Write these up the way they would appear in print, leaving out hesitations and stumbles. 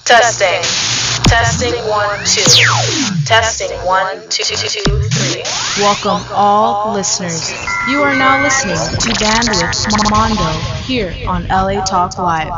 Testing. Testing 1 2. Testing 1 2 3. Welcome all listeners. You are now listening to Bandwidth Mondo here on LA Talk Live.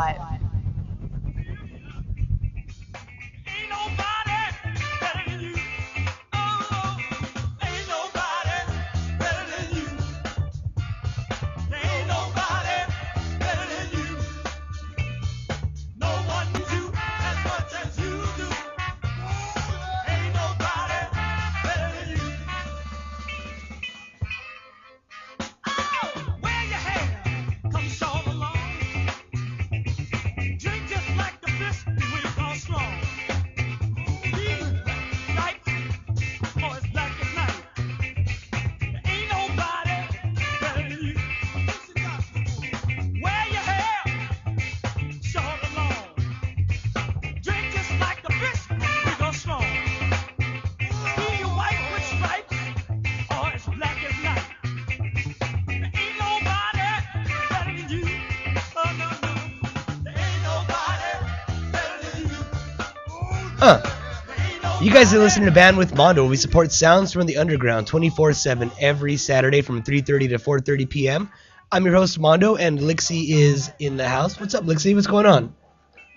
You guys are listening to Bandwidth Mondo, where we support sounds from the underground 24/7 every Saturday from 3:30 to 4:30 p.m. I'm your host, Mondo, and Lixie is in the house. What's up, Lixie? What's going on?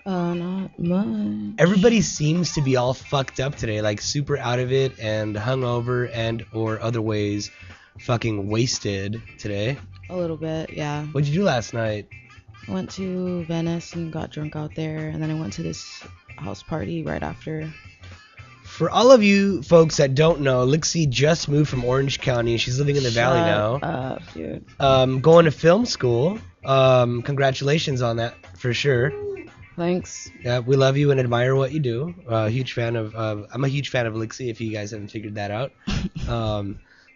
Not much. Everybody seems to be all fucked up today, like super out of it and hungover and or other ways fucking wasted today. A little bit, yeah. What'd you do last night? I went to Venice and got drunk out there, and then I went to this house party right after. For all of you folks that don't know, Lixie just moved from Orange County. She's living in the Valley now. Shut up, dude. Going to film school. Congratulations on that, for sure. Thanks. Yeah, we love you and admire what you do. Huge fan of. I'm a huge fan of Lixie. If you guys haven't figured that out,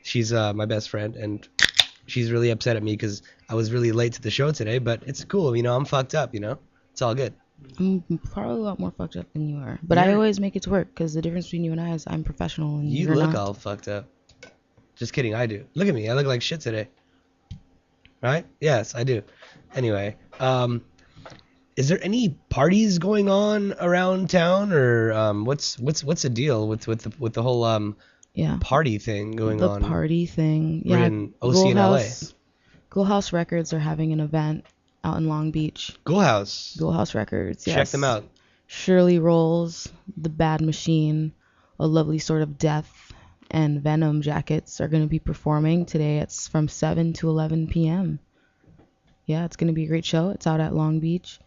she's my best friend, and she's really upset at me because I was really late to the show today. But it's cool, I'm fucked up. It's all good. I'm probably a lot more fucked up than you are, but I always make it to work because the difference between you and I is I'm professional and you you're look not. all fucked up. Just kidding, I do. Look at me, I look like shit today. Right? Yes, I do. Anyway, is there any parties going on around town, or what's the deal with the whole party thing going on? The party thing, We're in OC in LA. Ghoul House Records are having an event out in Long Beach. Ghoul House Records, yes. Check them out. Shirley Rolls, The Bad Machine, A Lovely Sort of Death, and Venom Jackets are going to be performing today. It's from 7 to 11 p.m. Yeah, it's going to be a great show. It's out at Long Beach.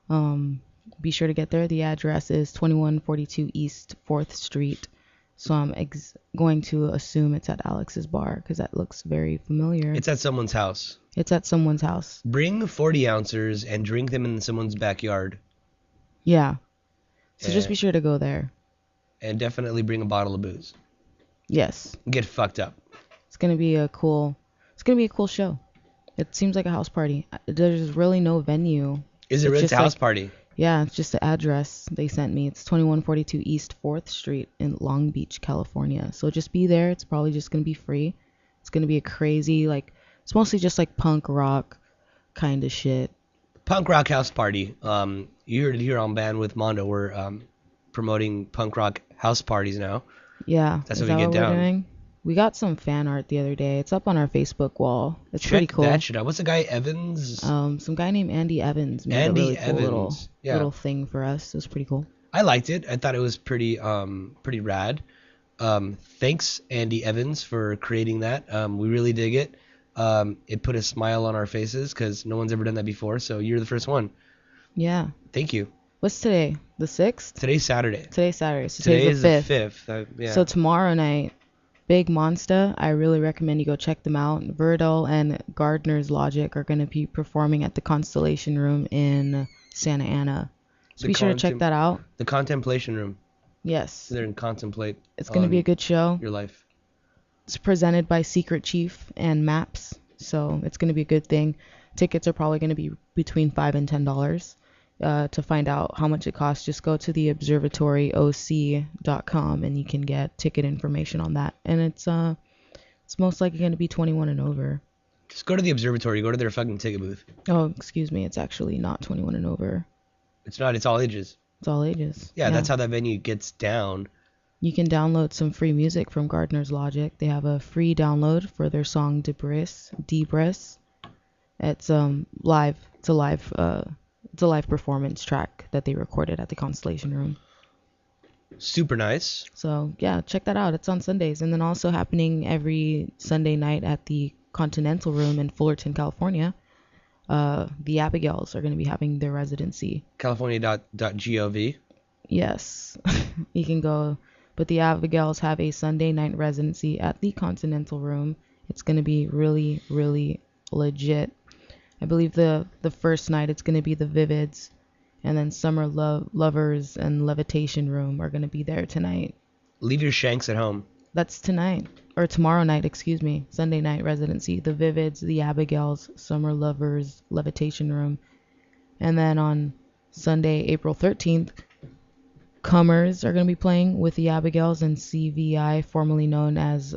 Be sure to get there. The address is 2142 East 4th Street. So I'm going to assume it's at Alex's Bar because that looks very familiar. It's at someone's house. It's at someone's house. Bring 40 ounces and drink them in someone's backyard. Yeah. So just be sure to go there. And definitely bring a bottle of booze. Yes. Get fucked up. It's gonna be a cool show. It seems like a house party. There's really no venue. Is it really a house party? Yeah, it's just the address they sent me. It's 2142 East 4th Street in Long Beach, California. So just be there. It's probably just gonna be free. It's gonna be a crazy, it's mostly just punk rock kind of shit. Punk rock house party. You heard it here on Bandwidth Mondo. We're promoting punk rock house parties now. Yeah. That's what we get down. Doing? We got some fan art the other day. It's up on our Facebook wall. It's pretty cool. That shit out. What's the guy, Evans? Some guy named Andy Evans made a really cool little thing for us. It was pretty cool. I liked it. I thought it was pretty rad. Thanks, Andy Evans, for creating that. We really dig it. It put a smile on our faces because no one's ever done that before, so you're the first one. Yeah. Thank you. What's today? The 6th? Today's Saturday. So today's the 5th. Yeah. So tomorrow night, Big Monster, I really recommend you go check them out. Verdal and Gardner's Logic are going to be performing at the Constellation Room in Santa Ana. So be sure to check that out. The Contemplation Room. Yes. There and contemplate. It's going to be a good show. Your life. It's presented by Secret Chief and Maps, so it's going to be a good thing. Tickets are probably going to be between $5 and $10. To find out how much it costs, just go to the observatoryoc.com and you can get ticket information on that. And it's most likely going to be 21 and over. Just go to the observatory. Go to their fucking ticket booth. Oh, excuse me. It's actually not 21 and over. It's not. It's all ages. It's all ages. Yeah, that's how that venue gets down. You can download some free music from Gardner's Logic. They have a free download for their song Debris. It's live. It's a live performance track that they recorded at the Constellation Room. Super nice. So yeah, check that out. It's on Sundays, and then also happening every Sunday night at the Continental Room in Fullerton, California. The Abigails are going to be having their residency. California.gov. Yes, you can go. But the Abigails have a Sunday night residency at the Continental Room. It's going to be really, really legit. I believe the first night it's going to be the Vivids, and then Summer Lovers and Levitation Room are going to be there tonight. Leave your shanks at home. That's tonight. Or tomorrow night, excuse me. Sunday night residency. The Vivids, the Abigails, Summer Lovers, Levitation Room. And then on Sunday, April 13th, Comers are going to be playing with the Abigails and CVI, formerly known as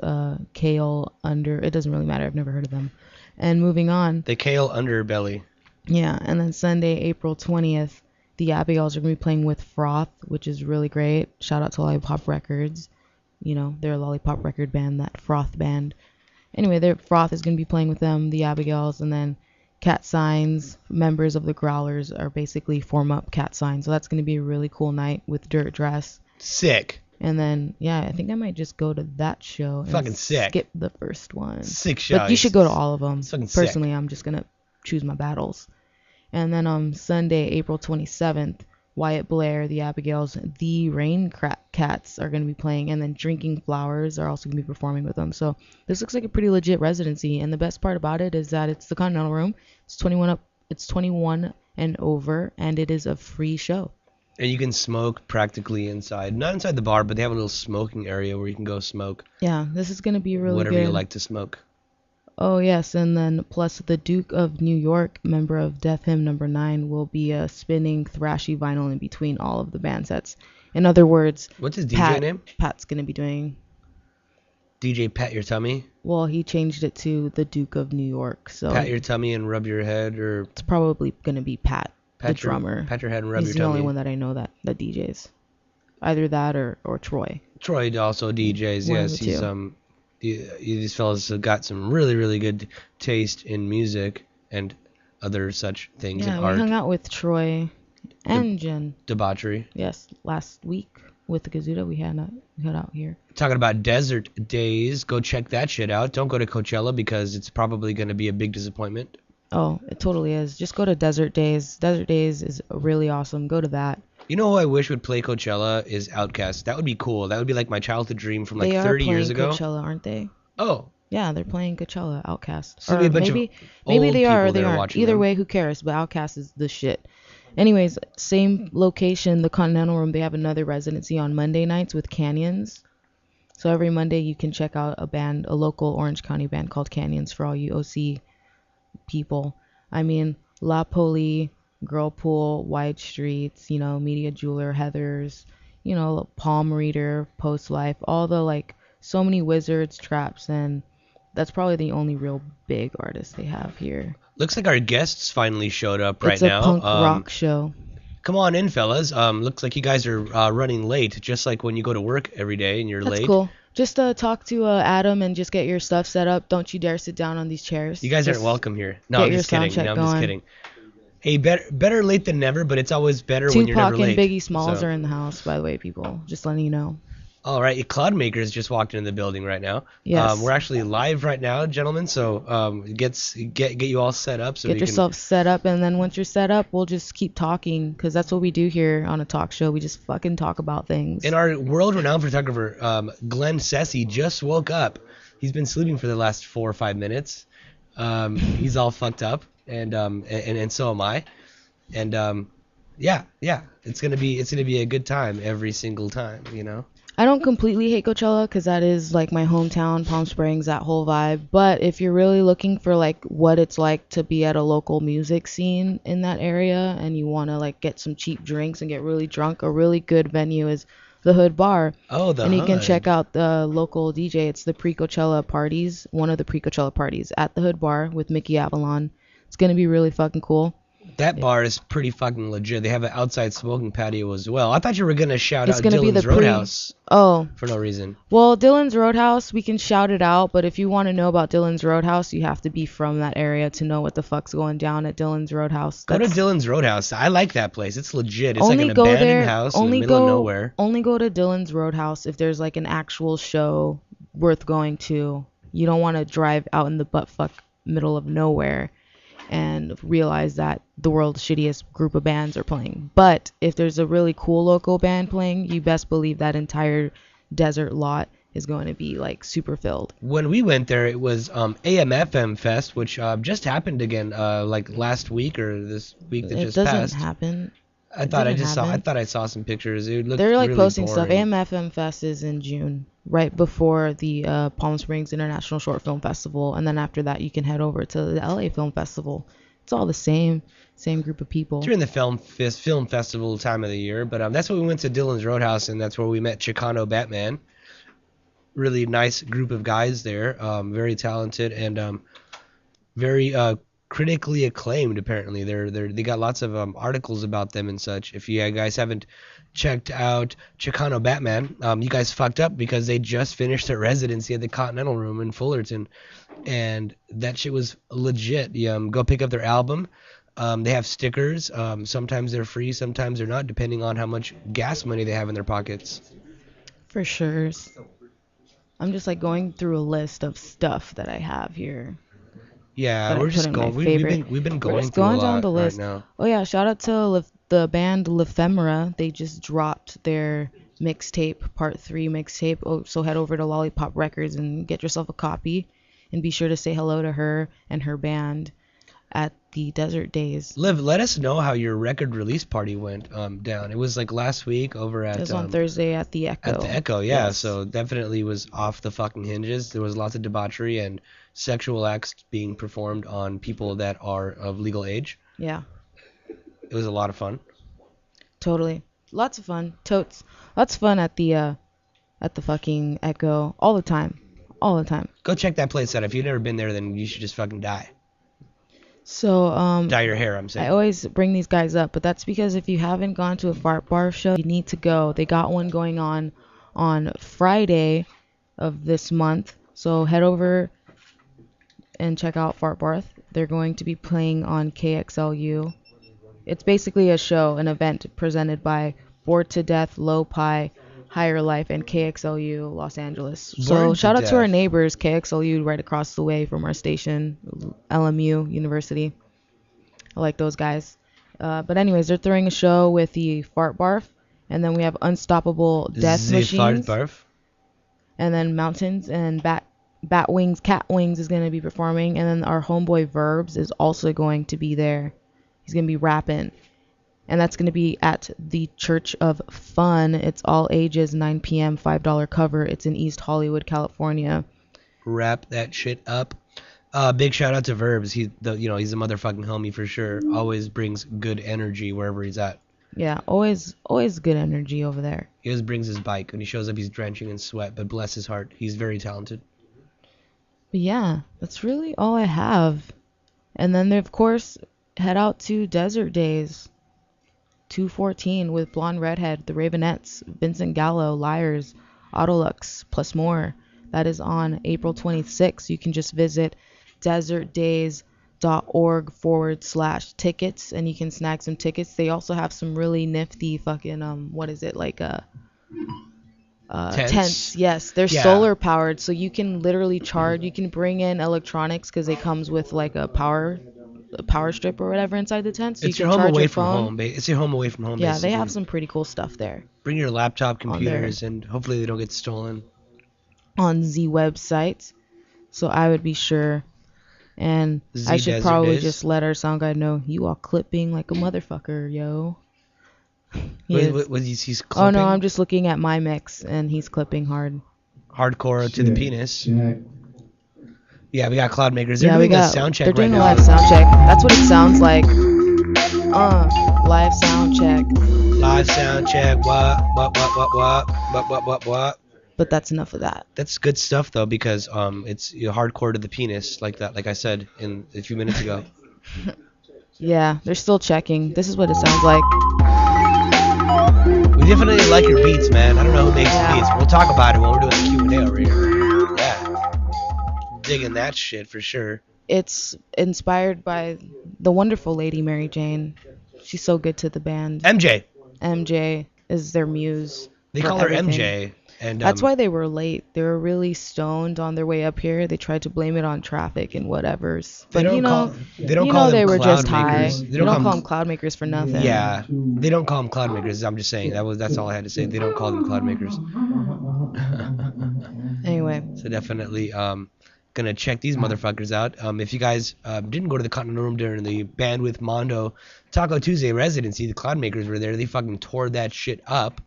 Kale Under. It doesn't really matter. I've never heard of them. And moving on. The Kale Underbelly. Yeah. And then Sunday, April 20th, the Abigails are going to be playing with Froth, which is really great. Shout out to Lollipop Records. You know, they're a Lollipop record band, that Froth band. Anyway, Froth is going to be playing with them, the Abigails, and then Cat Signs, members of the Growlers, are basically form up Cat Signs. So that's going to be a really cool night with Dirt Dress. Sick. And then, yeah, I think I might just go to that show and fucking sick. Skip the first one. Sick show. But you should go to all of them. Personally, I'm just going to choose my battles. And then on Sunday, April 27th, Wyatt Blair, the Abigails, the Rain Cats are going to be playing, and then Drinking Flowers are also going to be performing with them. So this looks like a pretty legit residency, and the best part about it is that it's the Continental Room. It's 21 and over, and it is a free show. And you can smoke practically inside. Not inside the bar, but they have a little smoking area where you can go smoke. Yeah, this is going to be really whatever good. you like to smoke. Oh, yes, and then plus the Duke of New York, member of Death Hymn Number 9, will be spinning thrashy vinyl in between all of the band sets. In other words, what's his DJ name? Pat's going to be doing... DJ Pat Your Tummy? Well, he changed it to the Duke of New York, so... Pat Your Tummy and Rub Your Head, or... It's probably going to be Pat, the drummer. Pat Your Head and Rub He's Your Tummy. He's the only one that I know that DJs. Either that or Troy. Troy also DJs, One yes. of the He's two. These fellas have got some really, really good taste in music and other such things in Yeah, we art. hung out with Troy and Jen. Debauchery. Yes, last week with the Gazuda we had out here. Talking about Desert Days, go check that shit out. Don't go to Coachella because it's probably going to be a big disappointment. Oh, it totally is. Just go to Desert Days. Desert Days is really awesome. Go to that. You know who I wish would play Coachella is Outkast. That would be cool. That would be like my childhood dream from like they 30 years They are ago. playing Coachella, aren't they? Oh. Yeah, they're playing Coachella, Outkast. So Or a bunch maybe of old they are or people they there aren't. watching Either them. way, who cares? But Outkast is the shit. Anyways, same location, the Continental Room. They have another residency on Monday nights with Canyons. So every Monday you can check out a local Orange County band called Canyons for all you OC people. I mean, La Poli, Girl Pool, Wide Streets, Media Jeweler, Heathers, Palm Reader, Post Life, all the so many Wizards, Traps, and that's probably the only real big artist they have here. Looks like our guests finally showed up right It's a now. punk rock show. Come on in, fellas. Looks like you guys are running late, just like when you go to work every day and you're That's late. cool. Just talk to Adam and just get your stuff set up. Don't you dare sit down on these chairs. You guys Just aren't welcome here. No, get I'm your just kidding. sound check No, I'm just going. kidding. Hey, better late than never, but it's always better when you're never Tupac late. and Biggie Smalls So- are in the house, by the way, people. Just letting you know. All right, Cloudmakers just walked into the building right now. Yes. We're actually live right now, gentlemen. So get you all set up so Get we yourself set up, and then once you're set up, we'll just keep talking, because that's what we do here on a talk show. We just fucking talk about things. And our world-renowned photographer, Glenn Sessi, just woke up. He's been sleeping for the last 4 or 5 minutes. He's all fucked up, and so am I. And yeah, it's gonna be a good time every single time, I don't completely hate Coachella, because that is my hometown, Palm Springs, that whole vibe. But if you're really looking for what it's like to be at a local music scene in that area, and you want to get some cheap drinks and get really drunk, a really good venue is the Hood Bar. Oh, the And you can Hood. check out the local DJ. It's the pre-Coachella parties, one of the pre-Coachella parties at the Hood Bar with Mickey Avalon. It's gonna be really fucking cool. That bar is pretty fucking legit. They have an outside smoking patio as well. I thought you were gonna shout It's out gonna be Dylan's the Roadhouse Oh, for no reason. well, Dylan's Roadhouse, we can shout it out, but if you want to know about Dylan's Roadhouse, you have to be from that area to know what the fuck's going down at Dylan's Roadhouse. Go to Dylan's Roadhouse. I like that place. It's legit. It's like Only an go abandoned there. house in the middle of nowhere. Only go to Dylan's Roadhouse if there's like an actual show worth going to. You don't want to drive out in the buttfuck middle of nowhere and realize that the world's shittiest group of bands are playing. But if there's a really cool local band playing, you best believe that entire desert lot is going to be like super filled. When we went there, it was AMFM Fest, which just happened again like last week or this week that just passed. It doesn't happen. I thought I saw some pictures. It looked They're like really posting boring. stuff. AMFM Fest is in June, right before the Palm Springs International Short Film Festival, and then after that you can head over to the LA Film Festival. It's all the same group of people. During the film festival time of the year, but that's when we went to Dylan's Roadhouse, and that's where we met Chicano Batman. Really nice group of guys there, very talented and very critically acclaimed. Apparently, they got lots of articles about them and such. If you guys haven't checked out Chicano Batman, you guys fucked up because they just finished their residency at the Continental Room in Fullerton, and that shit was legit. You go pick up their album. They have stickers. Sometimes they're free, sometimes they're not, depending on how much gas money they have in their pockets. For sure. I'm just like going through a list of stuff that I have here. Yeah, we're just going. We've been going through a lot down the list right now. Oh yeah, shout out to the band L'Ephemera. They just dropped their mixtape, Part 3 mixtape. Oh, so head over to Lollipop Records and get yourself a copy, and be sure to say hello to her and her band at the Desert Days. Liv, let us know how your record release party went down. It was like last week over at. It was on Thursday at the Echo. At the Echo, yeah. Yes. So definitely was off the fucking hinges. There was lots of debauchery and sexual acts being performed on people that are of legal age. Yeah. It was a lot of fun. Totally. Lots of fun. Totes. Lots of fun at the fucking Echo all the time. All the time. Go check that place out. If you've never been there, then you should just fucking die. So, dye your hair, I'm saying. I always bring these guys up, but that's because if you haven't gone to a Fart Bar show, you need to go. They got one going on Friday of this month. So head over and check out Fart Barth. They're going to be playing on KXLU. It's basically a show, an event presented by Bored to Death, Low Pi, Higher Life, and KXLU Los Angeles. So shout out to our neighbors, KXLU right across the way from our station, LMU University. I like those guys. But anyways, they're throwing a show with the Fart Barf, and then we have Unstoppable Death Machines. Fart Barf. And then Mountains and Cat Wings is going to be performing, and then our homeboy Verbs is also going to be there. He's going to be rapping. And that's going to be at the Church of Fun. It's all ages, 9 p.m., $5 cover. It's in East Hollywood, California. Wrap that shit up. Big shout out to Verbs. He's a motherfucking homie for sure. Always brings good energy wherever he's at. Yeah, always good energy over there. He always brings his bike. When he shows up, he's drenching in sweat, but bless his heart, he's very talented. But yeah, that's really all I have. And then, of course, head out to Desert Days. 214 with Blonde Redhead, The Ravenettes, Vincent Gallo, Liars, Autolux, plus more. That is on April 26th. You can just visit desertdays.org/tickets and you can snag some tickets. They also have some really nifty fucking tents. Yes, they're solar powered, so you can literally charge. You can bring in electronics because it comes with like a power strip or whatever inside the tent, so it's you your can home charge away your from phone. home. It's your home away from home. Yeah, basically. they have some pretty cool stuff there. Bring your laptop computers, and hopefully they don't get stolen. On the website, so I would be sure. And I should probably just let our sound guy know you are clipping like a motherfucker, yo. He's clipping? Oh no, I'm just looking at my mix, and he's clipping hard. Hardcore to the penis. Yeah, we got Cloudmakers. They're doing a sound check They're doing right a live now. sound check. That's what it sounds like. Live sound check. Live sound check. What? But that's enough of that. That's good stuff though, because it's hardcore to the penis, like that, like I said a few minutes ago. Yeah, they're still checking. This is what it sounds like. We definitely like your beats, man. I don't know who makes the Yeah. beats. We'll talk about it when we're doing the Q&A over here. Yeah. Digging that shit for sure. It's inspired by the wonderful lady Mary Jane. She's so good to the band. MJ. MJ is their muse. They for call her everything. MJ. And That's why they were late. They were really stoned on their way up here. They tried to blame it on traffic and whatever's. But they don't you call know them they were just cloud high. makers. They don't call them cloud makers for nothing. Yeah, they don't call them cloud makers. I'm just saying that's all I had to say. They don't call them cloud makers. Anyway. So definitely gonna check these motherfuckers out. If you guys didn't go to the Continental Room during the Band with Mondo Taco Tuesday residency, the cloud makers were there. They fucking tore that shit up.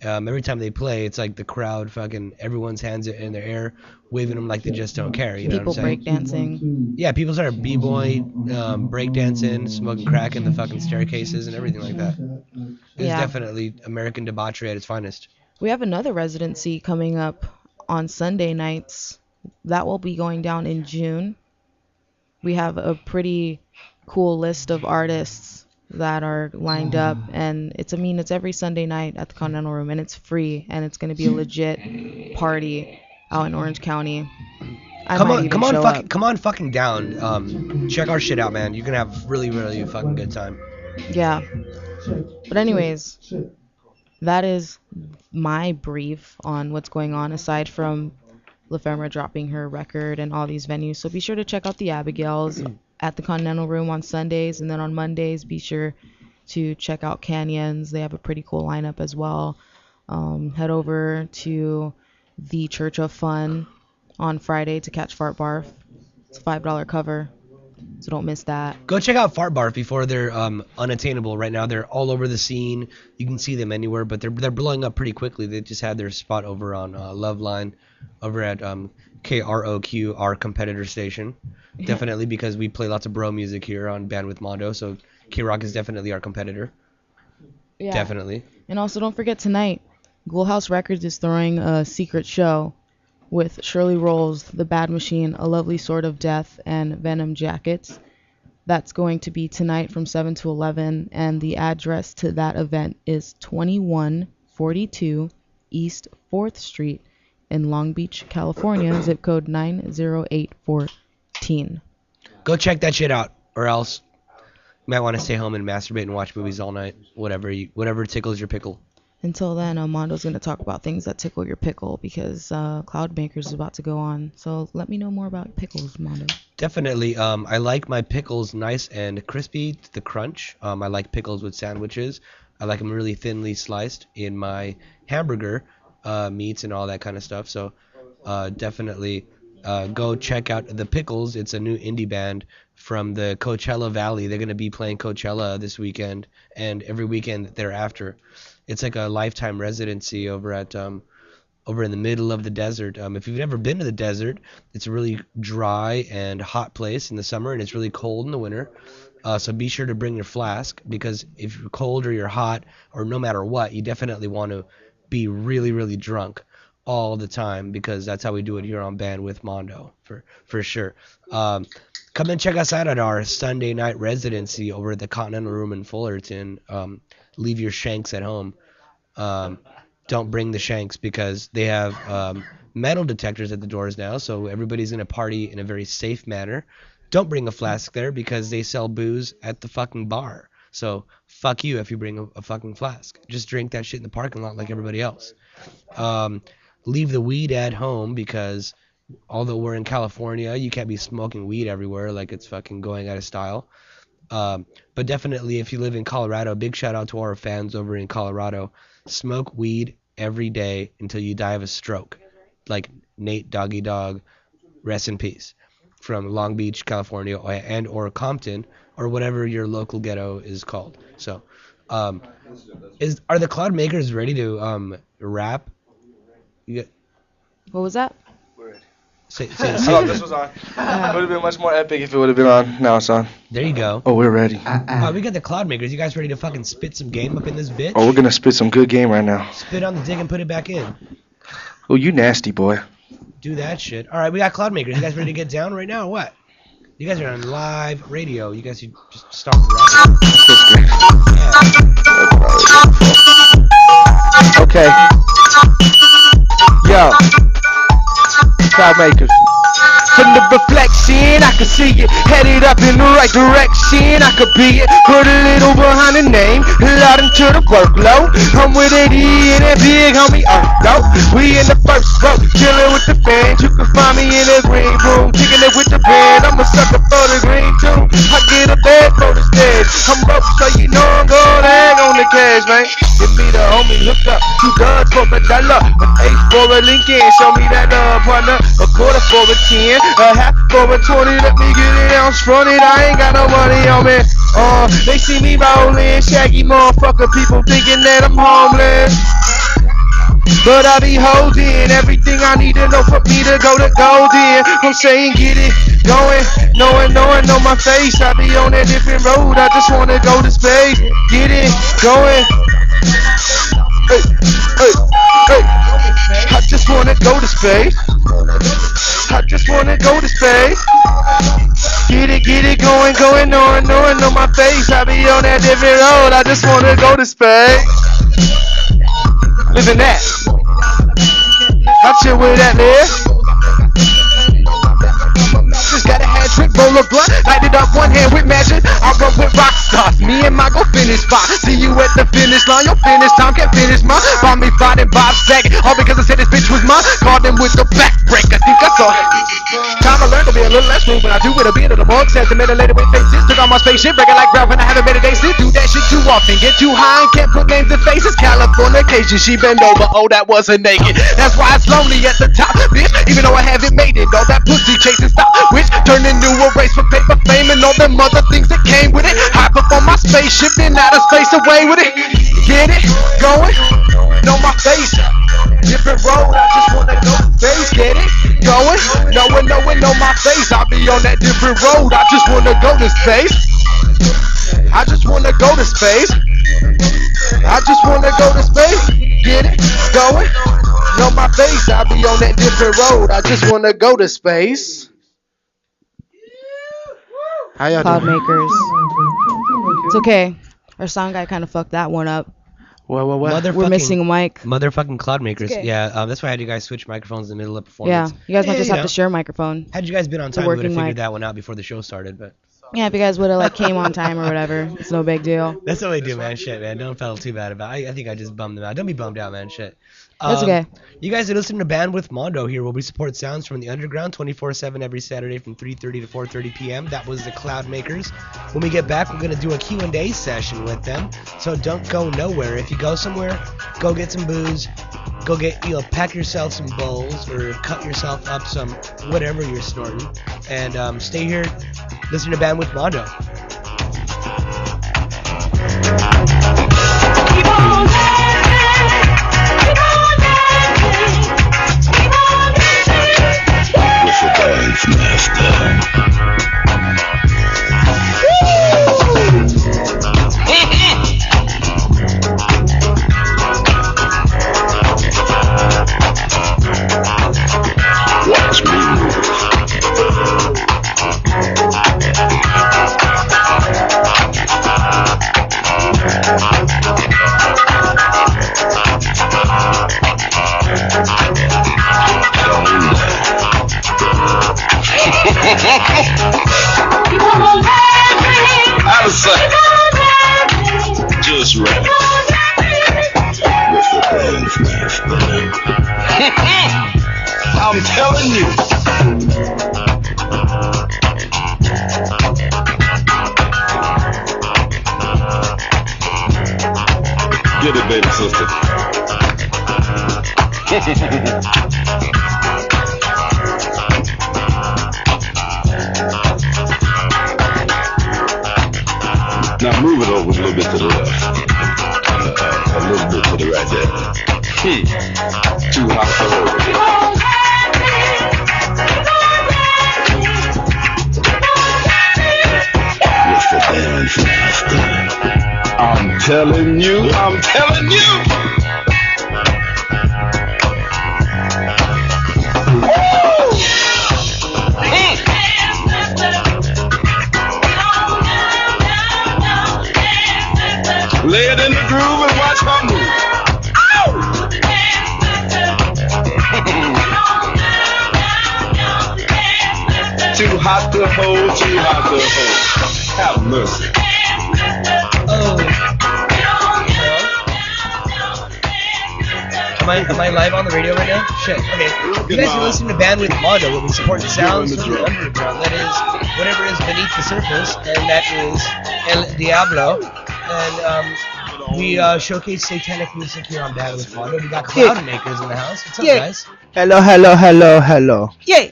Every time they play, it's like the crowd fucking everyone's hands in the air, waving them like they just don't care. You know People what I'm saying? breakdancing. Yeah, people started b-boy, breakdancing, smoking crack in the fucking staircases and everything like that. It's Yeah. definitely American debauchery at its finest. We have another residency coming up on Sunday nights. That will be going down in June. We have a pretty cool list of artists that are lined up, and it's every Sunday night at the Continental Room, and it's free, and it's going to be a legit party out in Orange County. Come on fucking down. Check our shit out, man. You're gonna have really, really fucking good time. Yeah. But anyways, that is my brief on what's going on, aside from LaFemra dropping her record and all these venues. So be sure to check out the Abigails at the Continental Room on Sundays, and then on Mondays be sure to check out Canyons. They have a pretty cool lineup as well. Head over to the Church of Fun on Friday to catch Fart Barf. It's a $5 cover, so don't miss that. Go check out Fart Barf before they're unattainable. Right now they're all over the scene. You can see them anywhere, but they're blowing up pretty quickly. They just had their spot over on Loveline, over at KROQ, our competitor station. Yeah. Definitely, because we play lots of bro music here on Band with Mondo, so K-Rock is definitely our competitor. Yeah. Definitely. And also don't forget tonight, Ghoulhouse Records is throwing a secret show with Shirley Rolls, The Bad Machine, A Lovely Sword of Death, and Venom Jackets. That's going to be tonight from 7 to 11, and the address to that event is 2142 East 4th Street in Long Beach, California, zip code 90814. Go check that shit out, or else you might want to stay home and masturbate and watch movies all night, whatever tickles your pickle. Until then, Mondo's going to talk about things that tickle your pickle, because Cloudmaker's is about to go on. So let me know more about pickles, Mondo. Definitely. I like my pickles nice and crispy to the crunch. I like pickles with sandwiches. I like them really thinly sliced in my hamburger meats and all that kind of stuff. So definitely go check out The Pickles. It's a new indie band from the Coachella Valley. They're going to be playing Coachella this weekend and every weekend thereafter. It's like a lifetime residency over in the middle of the desert. If you've never been to the desert, it's a really dry and hot place in the summer, and it's really cold in the winter. So be sure to bring your flask, because if you're cold or you're hot or no matter what, you definitely want to be really, really drunk all the time, because that's how we do it here on Band with Mondo, for sure. Come and check us out at our Sunday night residency over at the Continental Room in Fullerton. Leave your shanks at home. Don't bring the shanks, because they have metal detectors at the doors now, so everybody's going to party in a very safe manner. Don't bring a flask there, because they sell booze at the fucking bar. So fuck you if you bring a fucking flask. Just drink that shit in the parking lot like everybody else. Leave the weed at home, because although we're in California, you can't be smoking weed everywhere like it's fucking going out of style. But definitely, if you live in Colorado, big shout out to our fans over in Colorado. Smoke weed every day until you die of a stroke, like Nate Doggy Dog, rest in peace, from Long Beach, California, and or Compton, or whatever your local ghetto is called. So, are the Cloud Makers ready to rap? What was that? Say I thought this was on. It would have been much more epic if it would have been on. Now it's on. There you go. Oh, we're ready. We got the Cloud Makers. You guys ready to fucking spit some game up in this bitch? Oh, we're gonna spit some good game right now. Spit on the dick and put it back in. Oh, you nasty boy. Do that shit. All right, we got Cloud Makers. You guys ready to get down right now or what? You guys are on live radio. You guys should just start rapping. Okay. Yo. Cloud makers. From the reflection, I can see it headed up in the right direction. I could be it, put a little behind the name, loud into the workload. I'm with AD and that big homie Earth, we in the first row, chilling with the fans. You can find me in the green room, kicking it with the band. I'm a sucker for the green too. I get a bed for the stage. I'm broke, so you know I'm going hang on the cash, man. Give me the homie, hook up 2 guns for $1, an ace for a Lincoln. Show me that partner, a quarter for a 10. A half for a 20, let me get it ounce fronted. I ain't got no money on me. They see me rolling, shaggy motherfucker. People thinking that I'm homeless, but I be holding everything I need to know for me to go to golden. I'm saying get it going, knowing my face. I be on a different road. I just wanna go to space. Get it going. Hey, hey, hey. I just wanna go to space. I just wanna go to space. Get it going, on my face. I be on that different road. I just wanna go to space. Living that. I chill with that there. Just got a hat trick, roll a blunt, light it up one hand with magic. I run with rock stars, me and my go finish spot. See you at the finish line, your finish time can't finish mine. Found me fighting Bob Saget, all because I said this bitch was mine. Called him with the back break, I think I saw it. Time to learn to be a little less rude, but I do with a bit of the more sense. Later with faces, took on my spaceship, breaking like Ralph, and I haven't made a day sleep. Do that shit too often, get too high and can't put names and faces. Californication, she bend over, oh that wasn't naked. That's why it's lonely at the top, bitch. Even though I haven't made it, all that pussy chasing stop. Which turned into a race for paper fame and all them other things that came with it. Hop up on my spaceship and out of space away with it. Get it going, know my face. Different road, I just wanna go space. Get it going, knowing on my face. I'll be on that different road. I just wanna go to space. I just wanna go to space. I just wanna go to space. Get it going, know my face. I'll be on that different road. I just wanna go to space. How y'all Cloud doing? makers. It's okay. Our sound guy kind of fucked that one up. What? We're missing a mic. Motherfucking cloud makers. Okay. Yeah, that's why I had you guys switch microphones in the middle of Yeah, performance. you guys might Yeah, just you have know. to share a microphone. Had you guys been on It's a time, we would have working figured mic. that one out before the show started. But Yeah, if you guys would have came on time or whatever, it's no big deal. that's what we do, man. Shit, man. Don't feel too bad about it. I think I just bummed them out. Don't be bummed out, man. Shit. That's okay. You guys are listening to Bandwidth Mondo here, where we support sounds from the underground 24/7 every Saturday from 3:30 to 4:30 p.m. That was the Cloud Makers. When we get back, we're going to do a Q&A session with them. So don't go nowhere. If you go somewhere, go get some booze. Go get, pack yourself some bowls or cut yourself up some whatever you're snorting. And stay here, listen to Bandwidth Mondo. Keep on dancing, keep on dancing, keep on dancing. With the dance master. Watch me move. Out of sight. Just right. With the dance master. I'm telling you. Get it, baby sister. Now move it over a little bit to the left. A little bit to the right there. Too hot for her. With the dance master. I'm telling you, I'm telling you. Lay it in the groove and watch her move. Too hot to hold, too hot to hold. Have mercy. Am I live on the radio right now? Shit. Okay. You guys are listening to Bandwidth Mondo, where we support the sounds from the underground. That is whatever is beneath the surface, and that is El Diablo. And we showcase satanic music here on Bandwidth Mondo. We got cloud makers in the house. What's up, guys? Hello. Yay!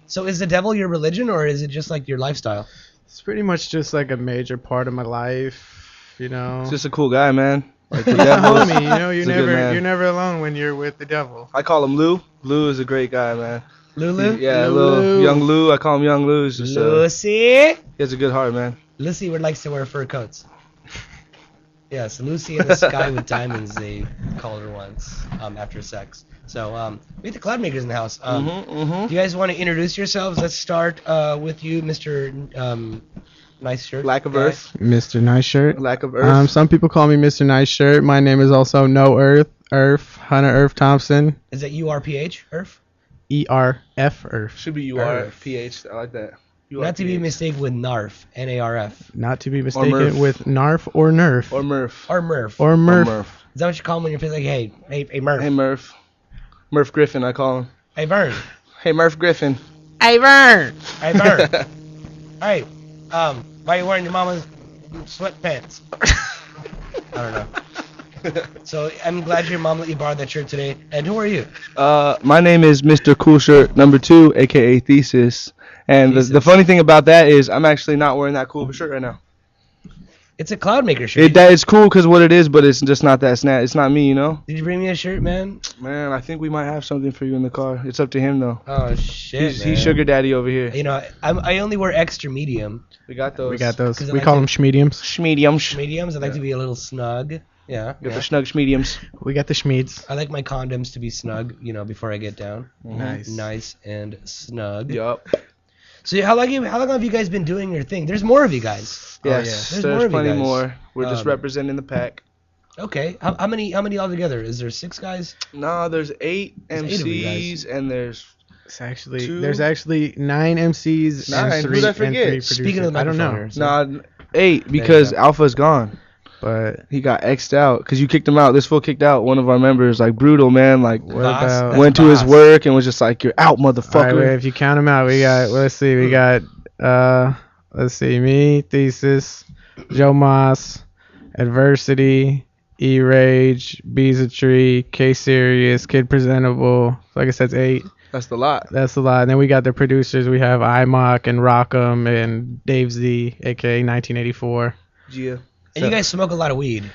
So is the devil your religion, or is it just like your lifestyle? It's pretty much just like a major part of my life, you know. Just a cool guy, man. Like the He's a devil. homie, you know. He's a good man. You're never alone when you're with the devil. I call him Lou. Lou is a great guy, man. Lulu? Yeah, Lou. young Lou. I call him Young Lou. He's just, Lucy? he has a good heart, man. Lucy likes to wear fur coats. Yes, Lucy in the sky with diamonds, they called her once after sex. So we have the cloud makers in the house. Do you guys want to introduce yourselves? Let's start with you, Mr. Nice Shirt. Lack of guy. earth. Mr. Nice Shirt. Lack of earth. Some people call me Mr. Nice Shirt. My name is also No Earth, Hunter Earth Thompson. Is that URPH, Earth? ERF Earth. Should be Earth. URPH. I like that. Not to be mistaken with NARF, N-A-R-F. Not to be Murph. mistaken with Narf or Nerf. Or Murph. Or Murph. Or Murph. Murph. Is that what you call him when you're like, hey, Murph. Hey, Murph. Murph Griffin, I call him. Hey, Vern. Hey, Murph Griffin. Hey, Vern. Hey, why are you wearing your mama's sweatpants? I don't know. So I'm glad your mom let you borrow that shirt today. And who are you? My name is Mr. Cool Shirt number 2, aka Thesis. And the funny thing about that is I'm actually not wearing that cool of a shirt right now. It's a cloud maker shirt. It's cool because what it is, but it's just not that snap. It's not me, you know? Did you bring me a shirt, man? Man, I think we might have something for you in the car. It's up to him, though. Oh, shit, He's sugar daddy over here. You know, I only wear extra medium. We got those. We got those. 'Cause I We like call to- them schmediums. Schmediums. Mediums, I like to be a little snug. Yeah. Got the snug schmediums. We got the schmeeds. I like my condoms to be snug, you know, before I get down. Nice. Nice and snug. Yup. So how long have you guys been doing your thing? There's more of you guys. Yes, There's more of there's you plenty guys. more. We're just Um, representing the pack. Okay. How many altogether? Is there 6 guys? No, there's 8 There's 8 of you MCs and there's There's actually 9 MCs Nine? and 3 Who'd I and forget? 3 producers. Speaking of the I don't know, microphone. 8 because go. Alpha's gone. but He got X'd out because you kicked him out. This fool kicked out one of our members, like brutal, man. Like what Boss? about? That's went to his boss. work and was just like, "You're out, All right, motherfucker." wait, if you count them out, we got. Let's see, we got. Let's see, me, Thesis, Joe Moss, Adversity, E Rage, Beezatry, K Serious, Kid Presentable. Like I said, it's 8. That's the lot. That's a lot. And then we got the producers. We have iMock and Rockham and Dave Z, aka 1984. Yeah. And you guys smoke a lot of weed.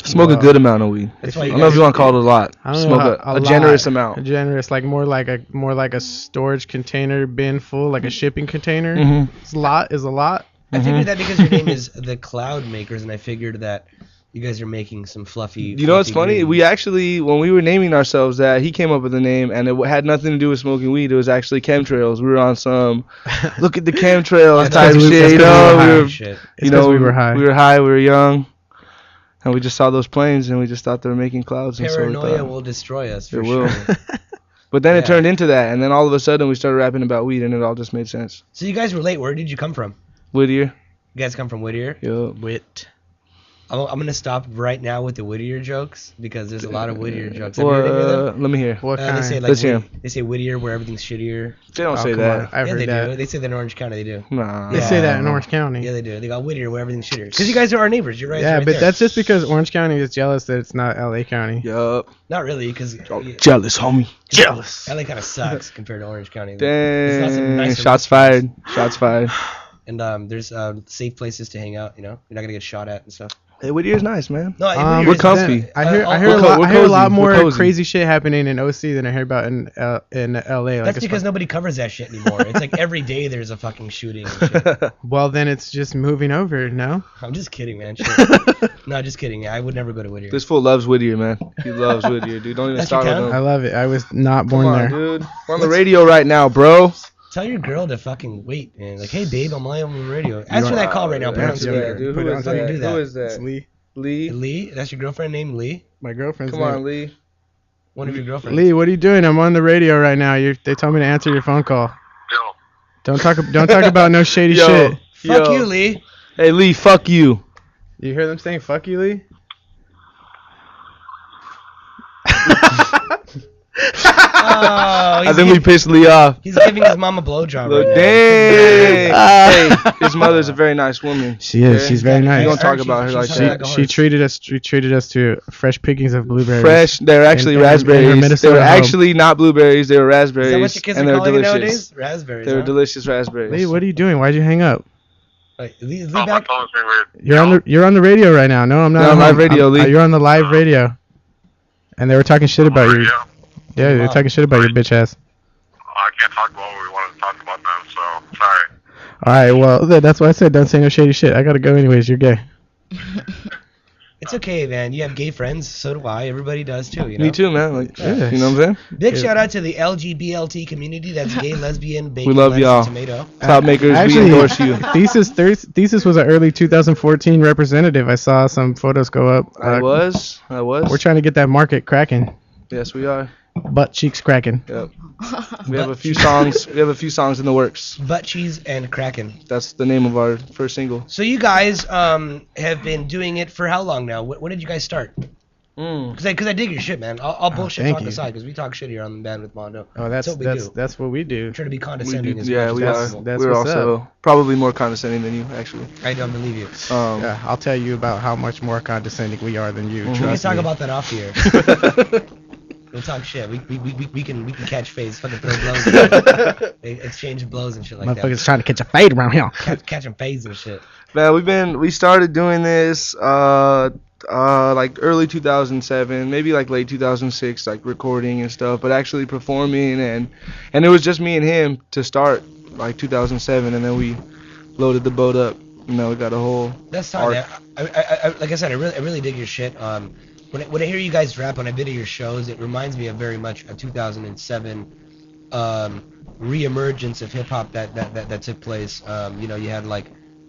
Smoke a good amount of weed. That's I why you don't know if guys- you want to call it a lot. I don't Smoke know, a generous amount. A generous, like more like a storage container bin full, like a shipping container. Mhm. It's a lot. Is a lot. I figured that because your name is the Cloud Makers, and I figured that you guys are making some fluffy. You know what's fluffy funny? green. We actually, when we were naming ourselves that, he came up with the name, and it had nothing to do with smoking weed. It was actually chemtrails. We were on some, look at the chemtrails That's type 'cause we- shit. that's You 'cause we know, were high. we were, Shit. It's 'cause we were high. We were high. We were young, and we just saw those planes, and we just thought they were making clouds. And so we Paranoia thought, will destroy us for It will. sure. But then Yeah. it turned into that, and then all of a sudden we started rapping about weed, and it all just made sense. So you guys were late. Where did you come from? Whittier. You guys come from Whittier? Yup. Wit. I'm gonna stop right now with the Whittier jokes because there's a lot of Whittier jokes. Have you heard any of them? Let me hear. What They kind? say like Let's hear 'em. they say Whittier where everything's shittier. They don't Oh, say come that. on. I've Yeah, heard they that. do. They say that in Orange County. They do. Nah. They say that in Orange County. Yeah, they do. They got Whittier where everything's shittier. Because you guys are our neighbors. You're right. Yeah, right but there. that's just because Orange County is jealous that it's not LA County. Yup. not really because Jealous, homie. Jealous. LA kind of sucks compared to Orange County. It's got some Dang. nicer Shots restaurants. fired. Shots fired. And there's safe places to hang out. You know, you're not gonna get shot at and stuff. Hey, Whittier's nice, man. No, we're comfy. I hear We're a cozy. lot We're more cozy. crazy shit happening in OC than I hear about in LA. Like That's it's because nobody covers that shit anymore. It's like every day there's a fucking shooting. And shit. well, then it's just moving over. No. I'm just kidding, man. Shit. No, just kidding. I would never go to Whittier. This fool loves Whittier, man. He loves Whittier, dude. Don't even That's start your with town? I him. love it. I was not Come born on, there. dude. We're on the radio right now, bro. Tell your girl to fucking wait, man. Like, hey, babe, I'm live on the radio. Answer that call right now. Put it on Answer speaker. that, dude. Who Put it is on Fucking that? do that. Who is It's that? Lee. Lee. Lee? That's your girlfriend named Lee? My girlfriend's Come name. on, Lee. One of your girlfriends. Lee, what are you doing? I'm on the radio right now. They told me to answer your phone call. Yo, Don't talk about no shady Yo. shit. Fuck Yo. you, Lee. Hey, Lee, fuck you. You hear them saying "fuck you, Lee"? Oh, I think we pissed Lee off. he's giving his mom a blowjob Look, right now. dang. Hey, his mother's a very nice woman. She is. Okay? She's very You nice. don't talk She's- about her she's like hungry that. like a She horse. treated us to fresh pickings of blueberries. Fresh. They're actually in her raspberries. They Minnesota were home. actually not blueberries. They were Is raspberries. that what your kids are and they're calling it delicious. nowadays? Raspberries. They were huh? delicious raspberries. Lee, what are you doing? Why'd you hang up? Wait, is Lee oh, my back? phone's being weird. You're on the radio right now. No, I'm not. You're on I'm- live radio, Lee. You're on the live radio. And they were talking shit about you. Yeah, Yeah, they were talking shit about your bitch ass. I can't talk about what we wanted to talk about then, so sorry. All right, well, that's why I said don't say no shady shit. I gotta go anyways. You're gay. It's okay, man. You have gay friends. So do I. Everybody does too, you know? Me too, man. Like, Yeah. you know what I'm saying? Big shout out to the LGBLT community. That's gay, lesbian, bacon, love lettuce, y'all. tomato. Cloud makers, we Actually, endorse you. Thesis was an early 2014 representative. I saw some photos go up. I was. We're trying to get that market cracking. Yes, we are. Butt cheeks cracking. Yep. We have a few songs. We have a few songs in the works. Butt cheese and Kraken. That's the name of our first single. So you guys have been doing it for how long now? When did you guys start? Because I dig your shit, man. I'll bullshit thank talk you. aside because we talk shit here on the band with Mondo. Oh, that's what we do. that's what we do. Try to be We condescending do, as yeah, much we as are. possible. That's We're what's also probably more condescending than you, actually. I don't believe you. Yeah, I'll tell you about how much more condescending we are than you. We can Trust talk me. about that off here. We'll talk shit. We can catch phase, fucking throw blows, exchange blows and shit like that. Motherfuckers trying to catch a fade around here. Catching phase and shit. Man, we started doing this like early 2007, maybe like late 2006, like recording and stuff, but actually performing and it was just me and him to start like 2007, and then we loaded the boat up. You know, we got a whole That's fine, man. I like I said, I really dig your shit. When I hear you guys rap on a bit of your shows, it reminds me of very much a 2007 re-emergence of hip hop that took place. You know, you had like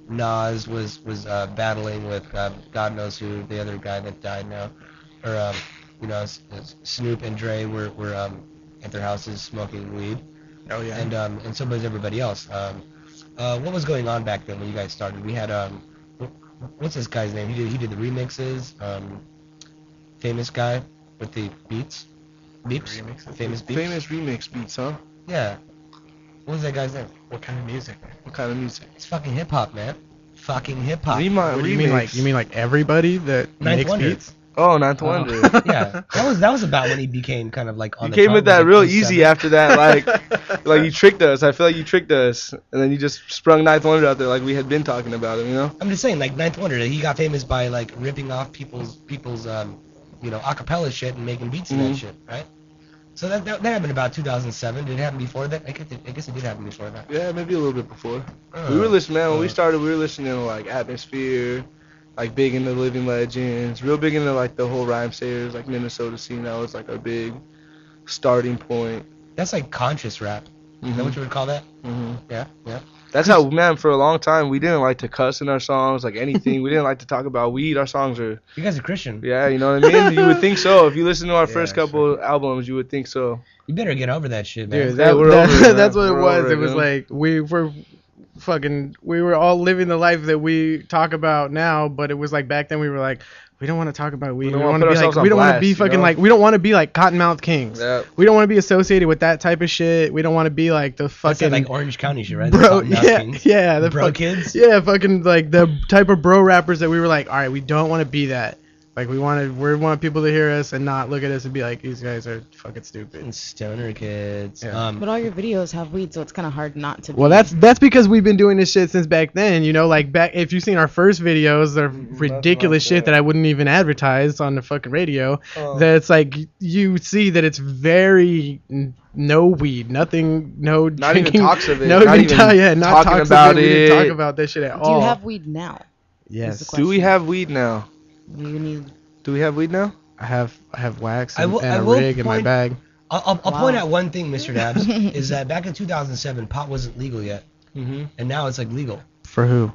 Nas was battling with God knows who, the other guy that died now, or you know, Snoop and Dre were at their houses smoking weed. Oh yeah. And so was everybody else. What was going on back then when you guys started? We had what's this guy's name? He did the remixes. Famous guy with the beats. Beeps. Famous beeps. famous remix beats, huh? Yeah. What was that guy's name? What kind of music? What kind of music? It's fucking hip hop, man. Fucking hip hop. What do you mean like everybody that Ninth makes Wonder. beats? Oh, Ninth Wonder. Yeah. That was about when he became kind of like on You the came chart, with that like real 07. easy after that, like you tricked us. I feel like you tricked us, and then you just sprung Ninth Wonder out there like we had been talking about him, you know? I'm just saying, like Ninth Wonder, he got famous by like ripping off people's you know, acapella shit and making beats and that shit, right? So that happened about 2007. Did it happen before that? I guess it did happen before that. Yeah, maybe a little bit before. We were listening, man. When we started, we were listening to like Atmosphere, like big into Living Legends, real big into like the whole rhyme sayers, like Minnesota scene. That was like our big starting point. That's like conscious rap. Is that what you would call that? Mm-hmm. Yeah. That's how, man, for a long time, we didn't like to cuss in our songs, like anything. We didn't like to talk about weed. Our songs are, You guys are Christian. yeah, you know what I mean? You would think so. If you listen to our first couple albums, you would think so. You better get over that shit, man. Dude, Yeah, we're over it, man. that's what it We're was. over It it, was dude. like we were all living the life that we talk about now, but it was like back then we were like, we don't want to talk about weed. We don't don't wanna want to put be ourselves like, on we don't want to blast, be you fucking know? like, we don't want to be like Cottonmouth Kings. Yeah. We don't want to be associated with that type of shit. We don't want to be like the That's fucking like Orange County shit, right? bro. The Cottonmouth Yeah, Kings. yeah, the Bro kids? Yeah, fucking like the type of bro rappers that we were like, all right, we don't want to be that. Like we want people to hear us and not look at us and be like, these guys are fucking stupid. And stoner kids. Yeah. But all your videos have weed, so it's kind of hard not to. Well, be. that's because we've been doing this shit since back then, you know, like back if you've seen our first videos, they're ridiculous shit that I wouldn't even advertise on the fucking radio. That's like you see that it's very no weed, nothing, no Not even drinking, talks of it, no not even even not talking talks about of it. We it. didn't talk about that shit at Do all. you have weed now? Yes. the Do we question. have weed now? You need. Do we have weed now? I have wax I and, will- and I a will rig in my point- bag. I'll Wow. point out one thing, Mr. Dabs, is that back in 2007, pot wasn't legal yet, Mm-hmm. and now it's like legal. For who? What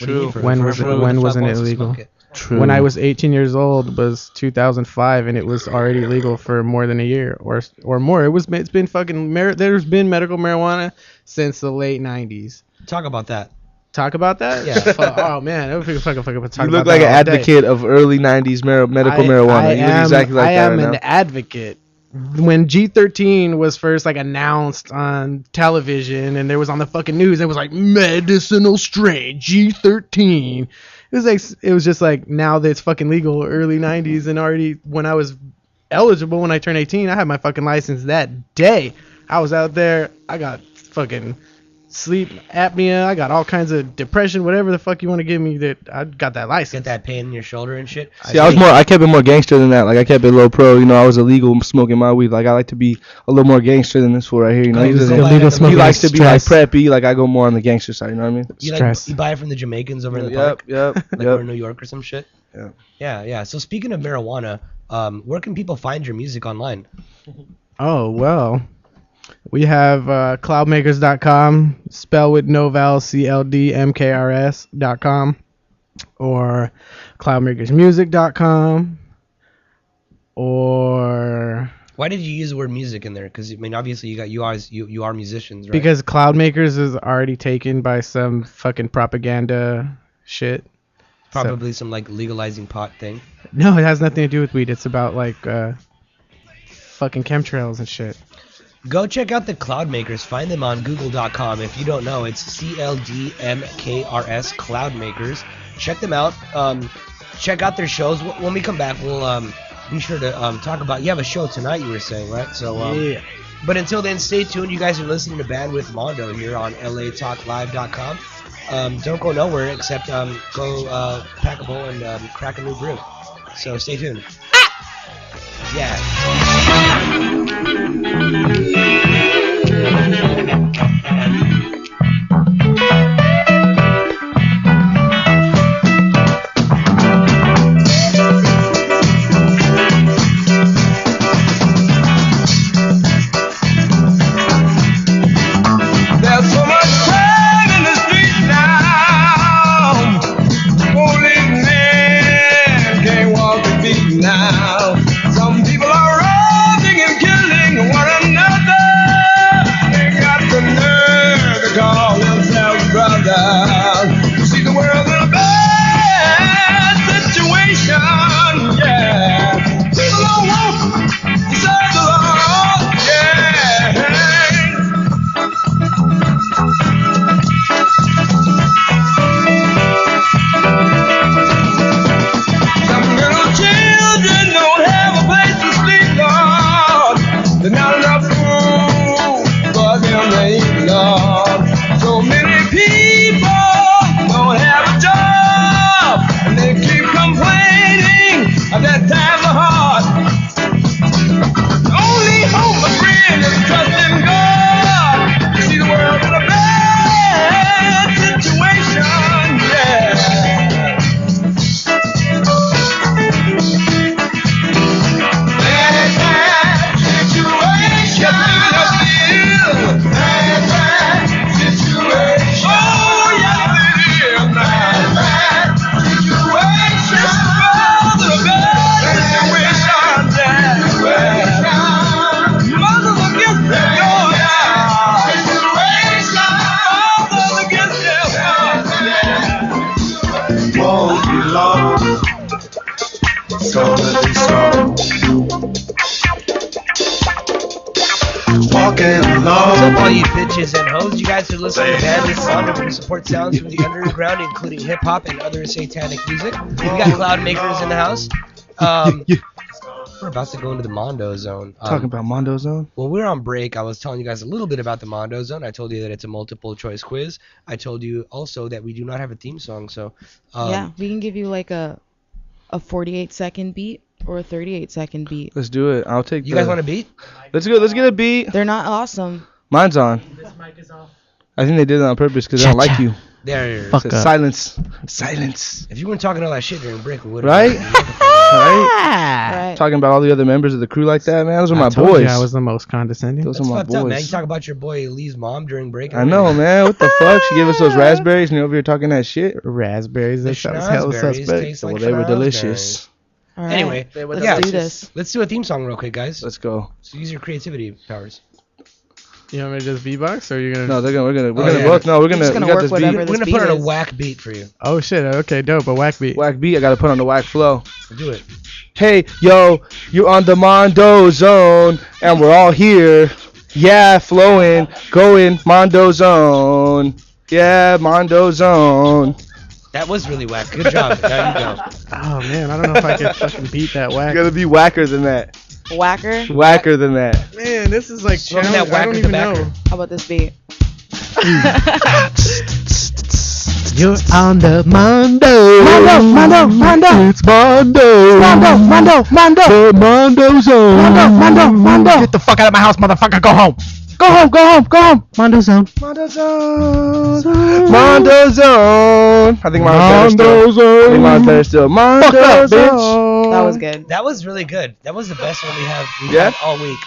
do you mean True. for- When for was it- everyone when who the fuck wasn't it wants to illegal? smoke it? True. when I was 18 years old was 2005, and it was already legal for more than a year or more. It's been fucking there's been medical marijuana since the late 90s. Talk about that. Talk about that? Yeah. Oh man, I would fucking talk You about look that like an all day. advocate of early 90s medical marijuana. You look exactly like I that am right an now. advocate. When G13 was first like announced on television and there was on the fucking news, it was like medicinal strain G13. It was just like now that it's fucking legal early 90s, and already when I was eligible when I turned 18, I had my fucking license that day. I was out there. I got fucking sleep apnea. I got all kinds of depression, whatever the fuck you want to give me. That I got that license. Get that pain in your shoulder and shit. See, I kept it more gangster than that. Like I kept it low pro. You know, I was illegal smoking my weed. Like I like to be a little more gangster than this fool right here. You know, Oh, he, you doesn't- go buy it at the he likes to be like stress. preppy. Like I go more on the gangster side. You know what I mean? Stress. You buy it from the Jamaicans over in the Yep, park, yep, like over in yep. New York or some shit. Yeah. Yeah. So speaking of marijuana, where can people find your music online? Oh, well. We have cloudmakers.com, spell with no vowels, CLDMKRS.com, or cloudmakersmusic.com, or Why did you use the word music in there? Because I mean, obviously you are musicians, right? because Cloudmakers is already taken by some fucking propaganda shit. probably some like legalizing pot thing. No, it has nothing to do with weed. It's about like fucking chemtrails and shit. Go check out the Cloudmakers. Find them on Google.com. If you don't know, it's CLDMKRS Cloudmakers. Check them out. Check out their shows. When we come back, we'll be sure to talk about. You have a show tonight, you were saying, right? So Yeah. But until then, stay tuned. You guys are listening to Bandwidth Mondo here on LATalkLive.com. Don't go nowhere except go pack a bowl and crack a new brew. So stay tuned. Yeah. There's so much crime in the streets now. Policemen can't walk the beat now. Some people are robbing and killing one another. They got the nerve to call themselves brothers. You see the world in a bad situation, yeah. People don't want to serve the Lord, yeah. Some little children don't have a place to sleep, Lord. There's not enough food for them to eat, Lord. So many people don't have a job, and they keep complaining of that time of heart. Only hope, my friend, is trust in God. You see the world in a bad situation, yeah. Won't be long. It's gonna be strong. Walking What's up, all along. you bitches and hoes? You guys are listening to Bandwidth Mondo, where we support sounds from the underground, including hip hop and other satanic music. We got Cloud Makers in the house. We're about to go into the Mondo Zone. Talking about Mondo Zone. When we were on break, I was telling you guys a little bit about the Mondo Zone. I told you that it's a multiple choice quiz. I told you also that we do not have a theme song, so Yeah, we can give you like a 48-second beat or a 38-second beat. Let's do it. I'll take. you guys want a beat? Let's go. Let's get a beat. They're not awesome. Mine's on. I think they did it on purpose because they don't like you. There. Fuck It says up. silence. Silence. If you weren't talking all that shit during break, we would Right? have. Ah! Right. Talking about all the other members of the crew like that, man. Those are my I told boys. you I was the most condescending. Those That's are my fucked up, man. You boys. talk about your boy Lee's mom during break. I know, man. What the fuck? She gave us those raspberries and you're over here talking that shit. Raspberries. The That sounds hella schnozberries suspect. taste like Well, they were schnozberries. delicious. All right. Anyway, let's yeah, do this. let's do a theme song real quick, guys. Let's go. So use your creativity powers. You want me to just V-Box or you're gonna? No, we're gonna yeah. both. No, we're just gonna. gonna We got work this whatever beat. We're this gonna put beat on a is. whack beat for you. Oh shit. Okay, dope. A whack beat. Whack beat. I gotta put on the whack flow. Do it. Hey, yo, you're on the Mondo zone, and we're all here. Yeah, flowing, going Mondo zone. Yeah, Mondo zone. That was really whack. Good job. Now you go. Oh man, I don't know if I can fucking beat that You whack. gotta be whacker than that. Whacker. Whacker than that. Man, this is like Smoking challenge. that I whack don't with even the backer. know. How about this beat? You're on the Mondo. Mondo. It's Mondo. Mondo. The Mondo zone. Mondo. Get the fuck out of my house, motherfucker. Go home. Go home. Mondo zone. Mondo zone. Mondo zone. I think mine's better still. I think mine's better still. Mondo Fuck up, zone. bitch. That was good. That was really good. That was the best one we've Yeah? had all week.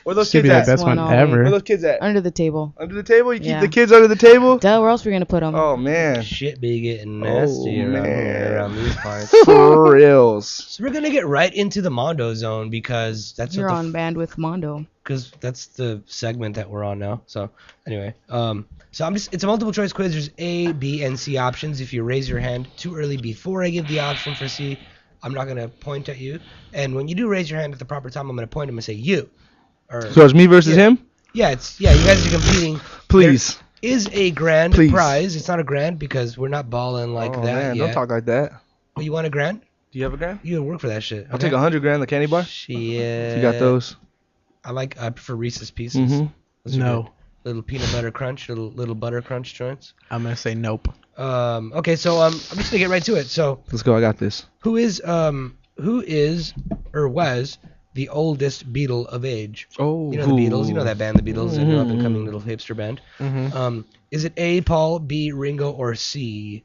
Where those Should kids be the at? best One one all Where ever. those kids at? Under the table. Under the table? You keep Yeah. the kids under the table? Duh, where else are we gonna put them? Oh man. Shit be getting nasty around man. here, around these parts. For reals. So we're gonna get right into the Mondo zone because that's You're what on Bandwidth Mondo. because that's the segment that we're on now. So anyway, so it's a multiple choice quiz. There's A, B, and C options. If you raise your hand too early before I give the option for C, I'm not gonna point at you. And when you do raise your hand at the proper time, I'm gonna point them and say you. Or So it's me versus Yeah. him? yeah, you guys are competing. Please. There is a grand Please. prize. It's not a grand because we're not balling like Oh that man, yet. don't talk like that. Oh, you want a grand? Do you have a grand? You work for that shit. I'll take 100 grand, the candy bar. Shit. You got those? I prefer Reese's Pieces. Mm-hmm. Those are No. good. Little peanut butter crunch, little butter crunch joints. I'm gonna say nope. Okay, so I'm just gonna get right to it. So Let's go. I got this. who is or was the oldest Beatle of age? Oh. You know the Beatles. You know that band, the Beatles, the new up and coming little hipster band. Mm-hmm. Is it A, Paul, B, Ringo, or C,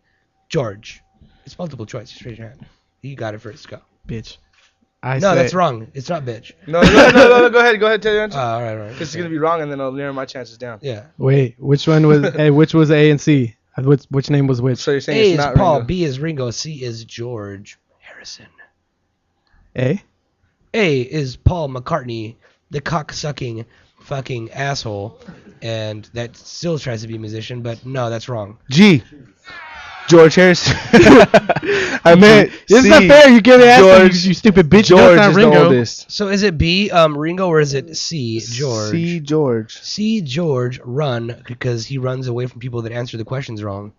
George? It's multiple choice. Just raise your hand. You got it first. Go. Bitch. No, that's wrong. It's not bitch. No, go ahead. Tell your answer. All right. Because it's gonna be wrong, and then I'll narrow my chances down. Yeah. Wait, which one was? Hey, which was A and C? Which name was which? So you're saying A it's is not Paul, Ringo. B is Ringo, C is George Harrison. A. A is Paul McCartney, the cock-sucking fucking asshole, and that still tries to be a musician, but no, that's wrong. G. George Harrison. I meant It's C. not fair. You get it, George. you stupid bitch. George That's not is Ringo. the oldest. So is it B, Ringo, or is it C, George? C. George. C, George, run, because he runs away from people that answer the questions wrong.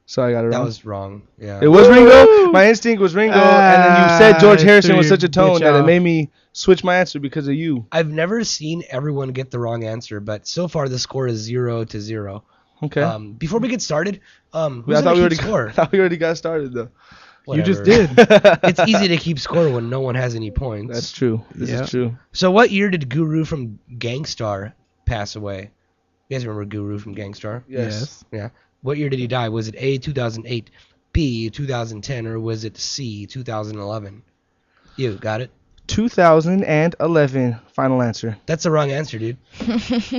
So I got it That wrong. was wrong, yeah. It was Ringo. My instinct was Ringo, and then you said George Ah, Harrison with threw such a your tone bitch that it off. made me switch my answer because of you. I've never seen everyone get the wrong answer, but so far the score is 0-0. Okay. Before we get started, who's I gonna thought we keep already score? I thought we already got started though. You just Whatever. did. It's easy to keep score when no one has any points. That's true. This Yeah. is true. So what year did Guru from Gangstar pass away? You guys remember Guru from Gangstar? Yes. Yeah. What year did he die? Was it A, 2008, B, 2010, or was it C, 2011? You got it? 2011. Final answer. That's the wrong answer, dude. I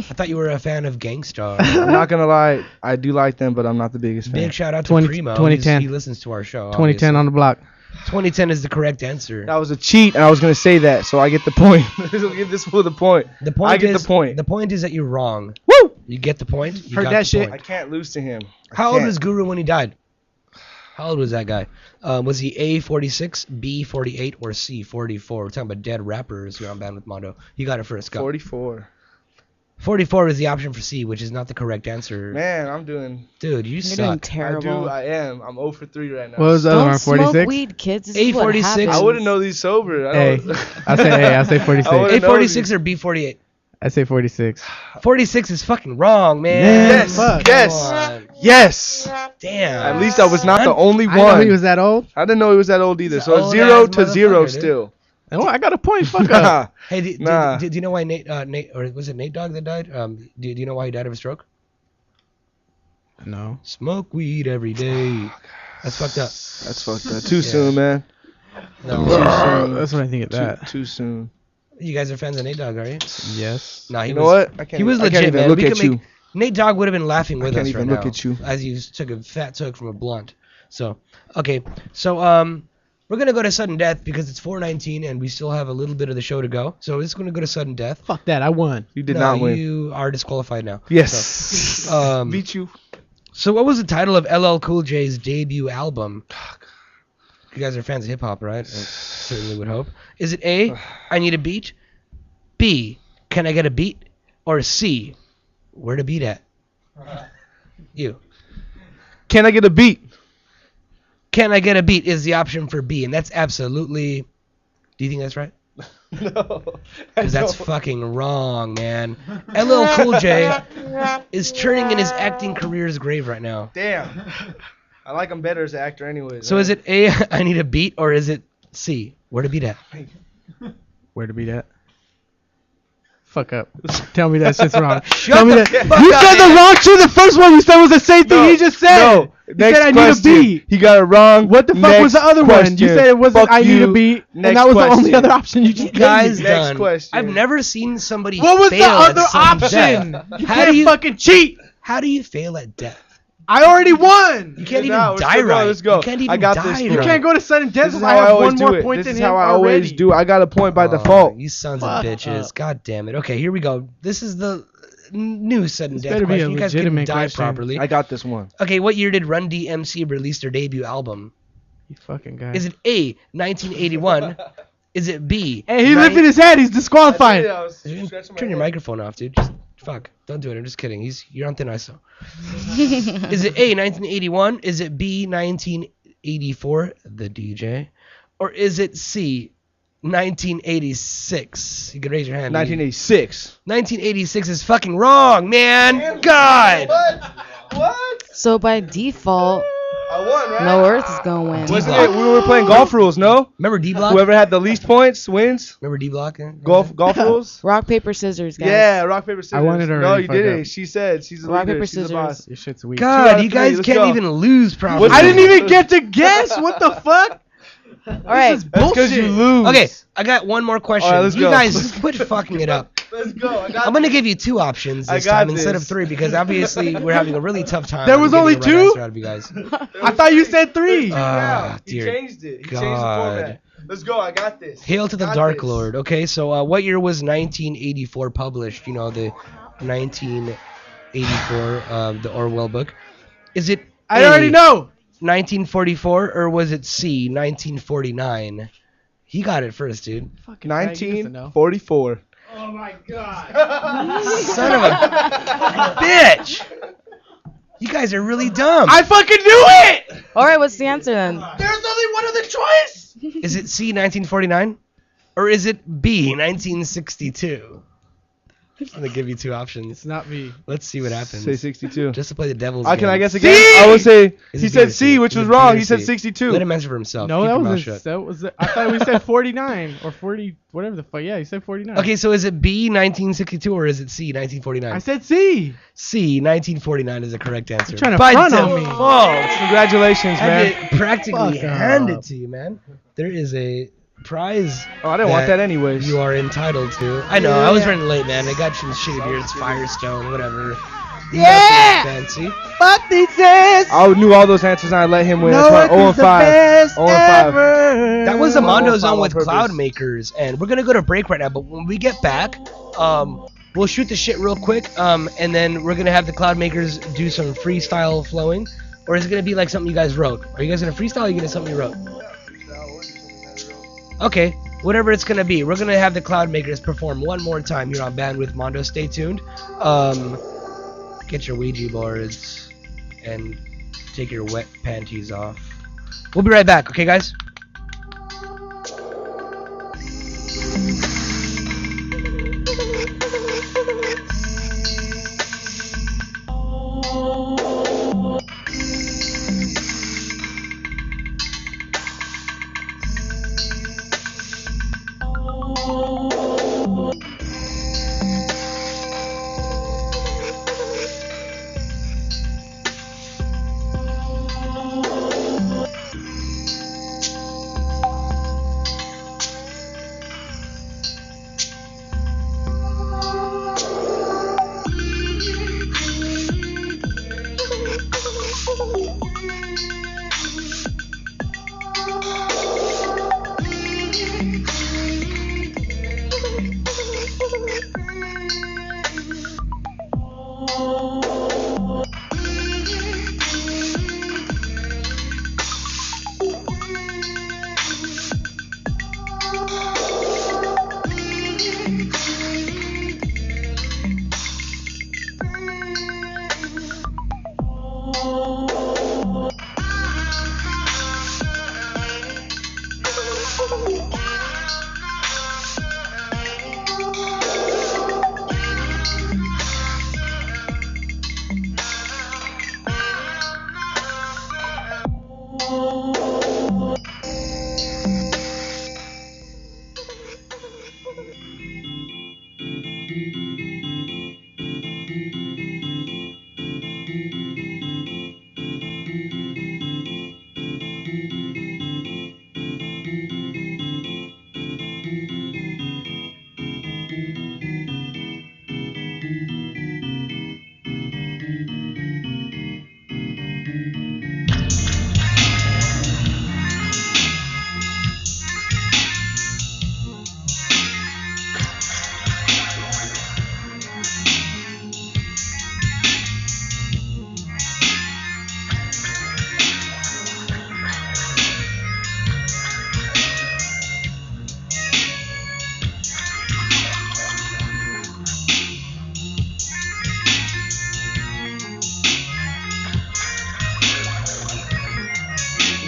thought you were a fan of Gangstar. I'm not gonna lie. I do like them, but I'm not the biggest fan. Big shout out to 20 Primo. 2010. He listens to our show. 2010 on the block. 2010 is the correct answer. That was a cheat, and I was gonna say that, so I get the point. Give this fool the point. The point I get is, the point. The point is that you're wrong. Woo! You get the point. You Heard got that the shit. point. I can't lose to him. How old was Guru when he died? How old was that guy? Was he A, 46, B, 48, or C, 44? We're talking about dead rappers here on Band with Mondo. You got it first. Go. 44. 44 is the option for C, which is not the correct answer. Man, I'm doing. Dude, you You're suck. doing terrible. I am. I'm 0 for 3 right now. What was the other Don't one? smoke 46. weed, kids. This is what A46. happens. I wouldn't know these sober. Hey, I say A. I say 46. I wouldn't know A46 these. or B48? I say 46. 46 is fucking wrong, man. Yes, Fuck. yes, Come on. yes. Damn. At least I was not the only I know one. he was that old. I didn't know he was that old either. He's So an it's old 0 ass to 0 motherfucker, dude. still. Oh, I got a point. Fuck up. Hey, do Nah. you know why Nate, or was it Nate Dogg that died? Do you know why he died of a stroke? No. Smoke weed every day. That's fucked up. That's fucked up. Too soon, man. No. That's what I think of that. Too soon. You guys are fans of Nate Dogg, are you? Yes. Nah, he You know was, what? he was I can't legit, even man. look We at could you. make Nate Dogg would have been laughing with can't us right even now. look at you. As you took a fat took from a blunt. So, okay. So, we're going to go to sudden death because it's 4:19 and we still have a little bit of the show to go. So, it's going to go to sudden death. Fuck that. I won. You did No, not win. You are disqualified now. Yes. So, Beat you. so what was the title of LL Cool J's debut album? You guys are fans of hip hop, right? I certainly would hope. Is it A, I Need a Beat? B, Can I Get a Beat? Or C, Where to Beat At? You. Can I get a beat? Can I Get a Beat is the option for B, and that's absolutely... Do you think that's right? No. Because that's fucking wrong, man. LL Cool J is turning in his acting career's grave right now. Damn. I like him better as an actor anyways. So is it A, I Need a Beat, or is it C, Where to Beat At? Where to be at? Fuck up. Tell me that shit's wrong. Shut Tell me the that. fuck You up, said the man. wrong shit. The first one you said was the same thing he just said. No. You Next said I question. need a beat. He got it wrong. What the fuck was the other one? You said it wasn't Fuck I need you. a beat, and Next that was the only question. other option you just Guys, gave me. Next done. question. I've never seen somebody What was the fail at other sudden option? death. You How can't do you fucking cheat. How do you fail at death? I already won. You can't Now, even let's die go, right. let's go. You can't even I got die this, right. You can't go to sudden death This is if I how I have always one do more it. point This than is him how I already. always do. I got a point by Oh, default. You sons Fuck of bitches. up. God damn it. Okay, here we go. This is the new sudden This death better be a question. You guys can legitimate die question. properly. I got this one. Okay, what year did Run DMC release their debut album? You fucking guy. Is it A, 1981? Is it B? Hey, he lifted his head. He's disqualified. Turn your microphone off, dude. Just fuck. Don't do it. I'm just kidding. You're on thin ice though. Is it A, 1981? Is it B, 1984? The DJ. Or is it C, 1986? You can raise your hand. 1986. 1986 is fucking wrong, man. God. What? So by default, I won, right? No Earth is gonna win. Wasn't it? We were playing golf rules, no? Remember D Block? Whoever had the least points wins. Remember D Block? Golf rules. Rock paper scissors, guys. Yeah, rock paper scissors. I won it No, already, you fuck didn't. up. She said she's the Rock, leader. paper, She's the scissors. boss. Your shit's weak. 2 out God, of you 3, guys let's can't go. even lose properly. What's I didn't even get to guess. What the fuck? All right. This is That's because you bullshit. lose. Okay, I got one more question. All right, let's you go. guys quit fucking it up. Let's go. I got I'm gonna give you 2 options I this got time instead this. of 3 because obviously we're having a really tough time. There on was getting only the right 2? answer out of you guys. I thought you said 3. Ah, He dear changed it. He changed the God. format. Let's go. I got this. Hail to the Got Dark this. Lord. Okay, so what year was 1984 published? You know, the 1984, the Orwell book. Is it I A, already know. 1944 or was it C, 1949? He got it first, dude. Fucking guy, you just know. 1944. Oh my god. Son of a bitch! You guys are really dumb. I fucking knew it. All right, what's the answer then? There's only one other choice. Is it C, 1949? Or is it B, 1962? I'm gonna give you 2 options. It's not me. Let's see what happens. Say 62. Just to play the devil's Can game. I guess again? C! I would say Is he it B said or C, which Is was it B wrong. or He said C? 62. Let him answer for himself. No, Keep that your mouth was shut. that was. I thought we said 49 or 40, whatever the fuck. Yeah, you said 49. Okay, so is it B, 1962, or is it C, 1949? I said C. C, 1949 is the correct answer. You're trying to By front on me. default. Congratulations, I man. had to practically Fuck hand up. it to you, man. There is a prize. Oh, I didn't want that anyways. You are entitled to. I know, I was running late, man. I got some shitty beards, Firestone, whatever. Yeah! Nothing fancy. Fuck these ass. I knew all those answers and I let him win. No, That's why 0 and 5. 0 and 5. That was a Mondo on Zone with purpose. Cloud Makers, and we're gonna go to break right now. But when we get back, we'll shoot the shit real quick, and then we're gonna have the Cloud Makers do some freestyle flowing, or is it gonna be like something you guys wrote? Are you guys gonna freestyle? Or are you gonna something you wrote? Okay, whatever it's gonna be, we're gonna have the Cloud Makers perform one more time here on Bandwidth Mondo. Stay tuned. Get your Ouija boards and take your wet panties off. We'll be right back, okay, guys?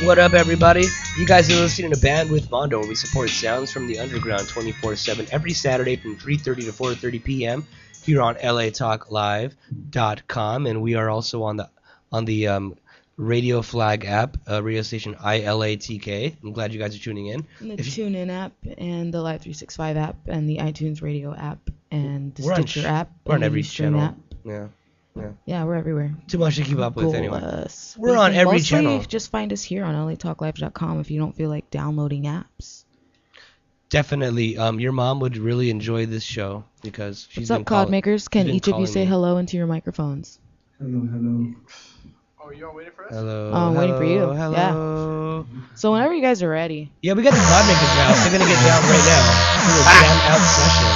What up, everybody? You guys are listening to Band with Mondo, where we support sounds from the underground 24/7 every Saturday from 3:30 to 4:30 p.m. here on latalklive.com, and we are also on the Radio Flag app, radio station ILATK. I'm glad you guys are tuning in. And the TuneIn app and the Live 365 app and the iTunes Radio app and the Stitcher app. We're on and the every Ustream channel. app. Yeah, we're everywhere. Too much to keep up with anyway. Us. We're You on can every mostly channel. Just find us here on latalklive.com if you don't feel like downloading apps. Definitely. Your mom would really enjoy this show because she's What's up, Cod Makers? Can been each of you calling say me. hello into your microphones? Hello. Oh, you all waiting for us? Hello. I'm waiting for you. Hello. So whenever you guys are ready. Yeah, we got the Cod Makers now. They're gonna get down right now for a jam out session.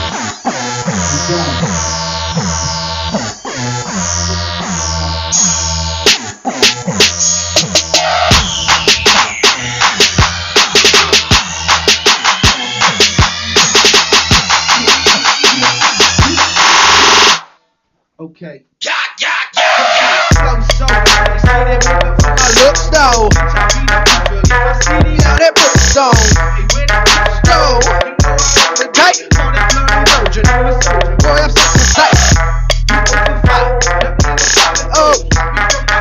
Okay. My looks though. Now that book's on. Go. The tight. Boy, I'm so tight. Oh.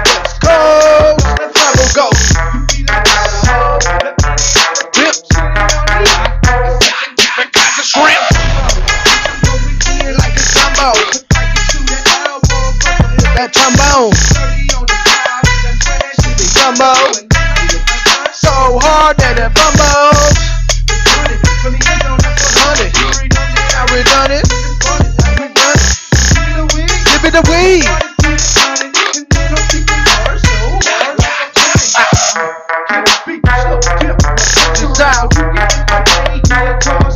Let's go. Let's go. Whips. Shrimp. Like a combo. That trombone, gumbo, so hard that it bumbles. Honey, how we done it? Give it the weed. Just out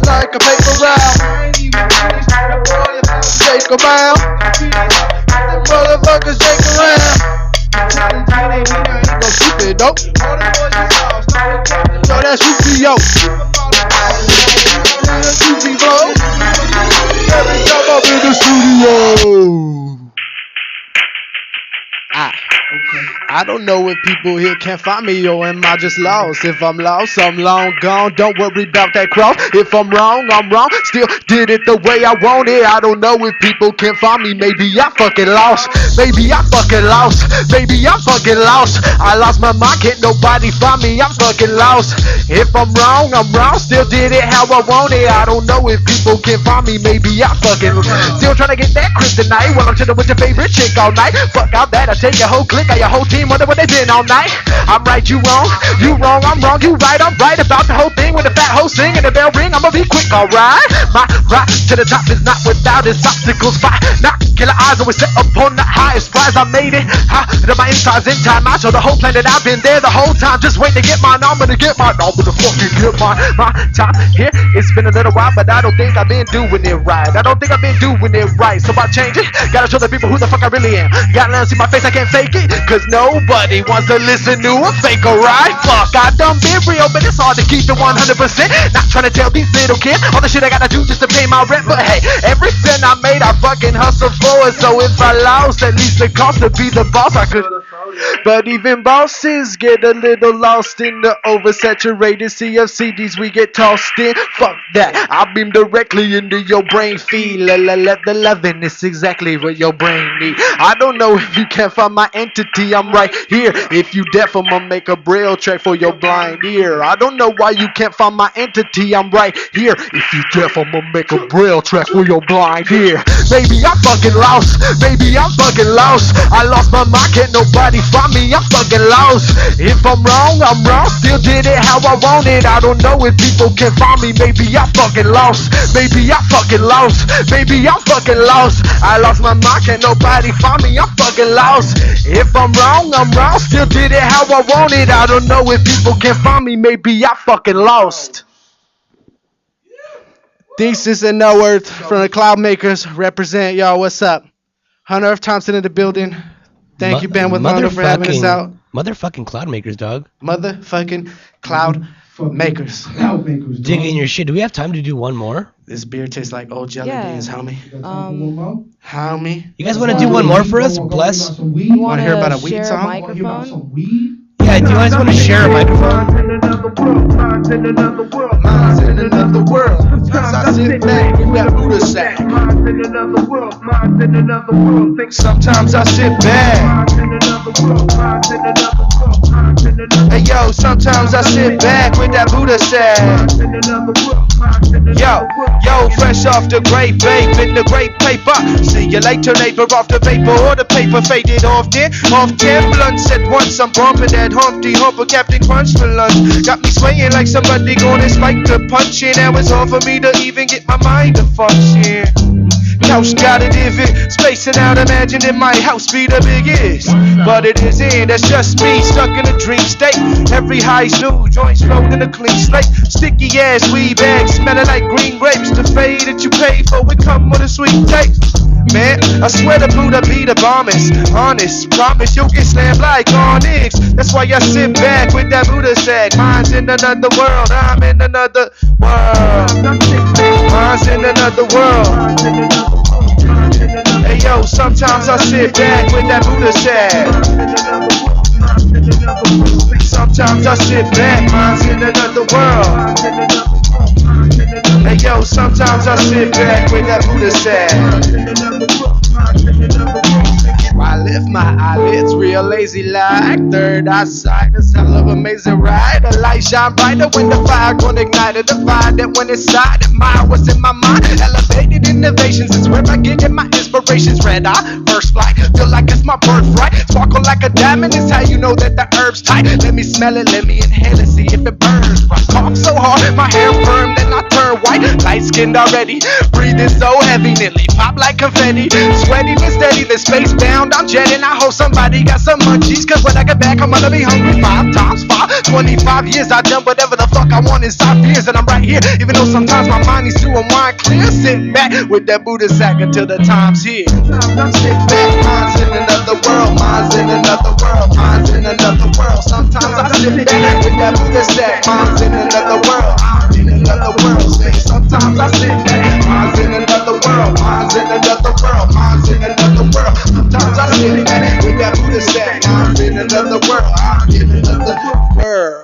like a paper route. Shake a bow. Motherfuckers shake around. Go stupid dope. Yo, that's Rufio. Juicy flow. Every time up in the studio. I don't know if people here can find me or am I just lost. If I'm lost, I'm long gone. Don't worry about that cross. If I'm wrong, I'm wrong. Still did it the way I want it. I don't know if people can find me. Maybe I fucking lost. Maybe I fucking lost. Maybe I fucking lost. I lost my mind. Can't nobody find me. I'm fucking lost. If I'm wrong, I'm wrong. Still did it how I want it. I don't know if people can find me. Maybe I fucking still trying to get that kryptonite while I'm chilling with your favorite chick all night. Fuck all that. I take your whole clique or your whole team. Wonder what they been all night. I'm right, you wrong. You wrong, I'm wrong. You right, I'm right about the whole thing. When the fat hoe sing and the bell ring, I'ma be quick, alright. My ride to the top is not without its obstacles. Fight, not killer eyes always set upon the highest prize. I made it. To my insides in time. I show the whole planet. I've been there the whole time. Just wait to get mine. I'm gonna get mine. I'm gonna fucking get mine. My time here. It's been a little while, but I don't think I've been doing it right. I don't think I've been doing it right. So I change it. Gotta show the people who the fuck I really am. Gotta let them see my face. I can't fake it. Cause nobody wants to listen to a fake, alright? Fuck, I done been real, but it's hard to keep it 100%. Not trying to tell these little kids all the shit I gotta do just to pay my rent. But hey, every cent I made, I fucking hustle for it. So if I lost, at least the cost to be the boss, I could But even bosses get a little lost in the oversaturated sea of CDs we get tossed in. Fuck that, I beam directly into your brain feed. The loving is exactly what your brain need. I don't know if you can find my entity, I'm right here. If you deaf, I'ma make a braille track for your blind ear. I don't know why you can't find my entity, I'm right here. If you deaf, I'ma make a braille track for your blind ear. Maybe I'm fucking lost, maybe I'm fucking lost. I lost my mind, can't nobody find me, I'm fucking lost. If I'm wrong, still did it how I want it. I don't know if people can find me, maybe I'm fucking lost. Maybe I'm fucking lost, maybe I'm fucking lost. I lost my mind, can't nobody find me, I'm fucking lost. If I'm wrong, still did it how I want it. I don't know if people can find me, maybe I fucking lost. Thesis and No Earth from the Cloud Makers represent y'all. What's up? Hunter F. Thompson in the building. Thank you, Ben with Mondo, for having us out. Motherfucking cloud makers, dog. Motherfucking Cloud Makers. Dig in your shit. Do we have time to do one more? This beer tastes like old jelly Yeah. beans, homie. Homie. You guys want to do one more for us? Bless. You want Wanna hear about a to weed share a song? microphone? Yeah, do you guys want to share a microphone? Minds in another world. Sometimes I sit back in that Buddha sack. Sometimes I sit back. Hey yo, sometimes I sit back with that Buddha sack. Yo, fresh off the great vape in the great paper. See you later, neighbor, off the vapor or the paper faded off 10 blunts at once. I'm bumping that Humpty Hump of Captain Crunch for lunch. Got me swaying like somebody gonna spike the punch in. Now it's hard for me to even get my mind to function. Couch got a divot, spacing out, imagining my house be the biggest. But it isn't, that's just me, stuck in a dream state. Every high zoo, joints floating a clean slate. Sticky ass weed bags, smelling like green grapes. The fade that you pay for, it come with a sweet taste. Man, I swear the Buddha be the bombest. Honest, promise you'll get slammed like Onyx. That's why I sit back with that Buddha sack. Mine's in another world, I'm in another world. Mine's in another world. Hey yo, sometimes I sit back with that Buddha sack. Sometimes I sit back, mine's in another world. Hey yo, sometimes I sit back with that Buddha sack. I lift my eyelids real lazy like third eyesight. It's hell of amazing ride. The light shine brighter when the fire gonna ignite it. The fire that when inside admire what's in my mind. Elevated innovations is where I get my inspirations. Red eye, first flight, feel like it's my birthright. Sparkle like a diamond is how you know that the herb's tight. Let me smell it, let me inhale it, see if it burns. I cough so hard, my hair firm, then I turn white. Light skinned already, breathing so heavy, nearly pop like confetti. Sweaty and steady, the space bound, I'm jetting. I hope somebody got some munchies, cause when I get back, I'm gonna be hungry 5 times 5. 25 years, I've done whatever the fuck I want inside fears, and I'm right here, even though sometimes my mind needs to unwind clear. Sit back with that Buddha sack until the time's here. Sit back, mine's in another world, mine's in another world, mine's in another world. Sometimes I sit back with that Buddha sack, mine's in another world, I'm in another world. Sometimes I sit back, mine's in another world, mine's in another world, mine's in another world. Sometimes I sit back with that Buddha sack, mine's in another world, I'm in another world.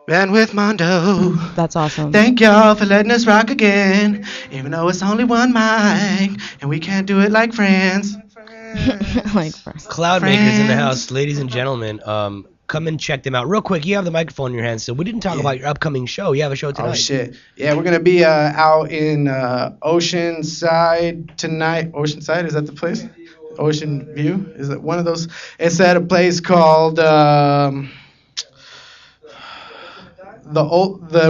Man with Mondo. That's awesome. Thank y'all for letting us rock again, even though it's only one mic and we can't do it like friends. Like first. Cloud makers in the house, ladies and gentlemen. Come and check them out real quick. You have the microphone in your hands, so we didn't talk about your upcoming show. You have a show tonight. Oh shit! Yeah, we're gonna be out in Oceanside tonight. Oceanside, is that the place? Ocean View, is it one of those? It's at a place called the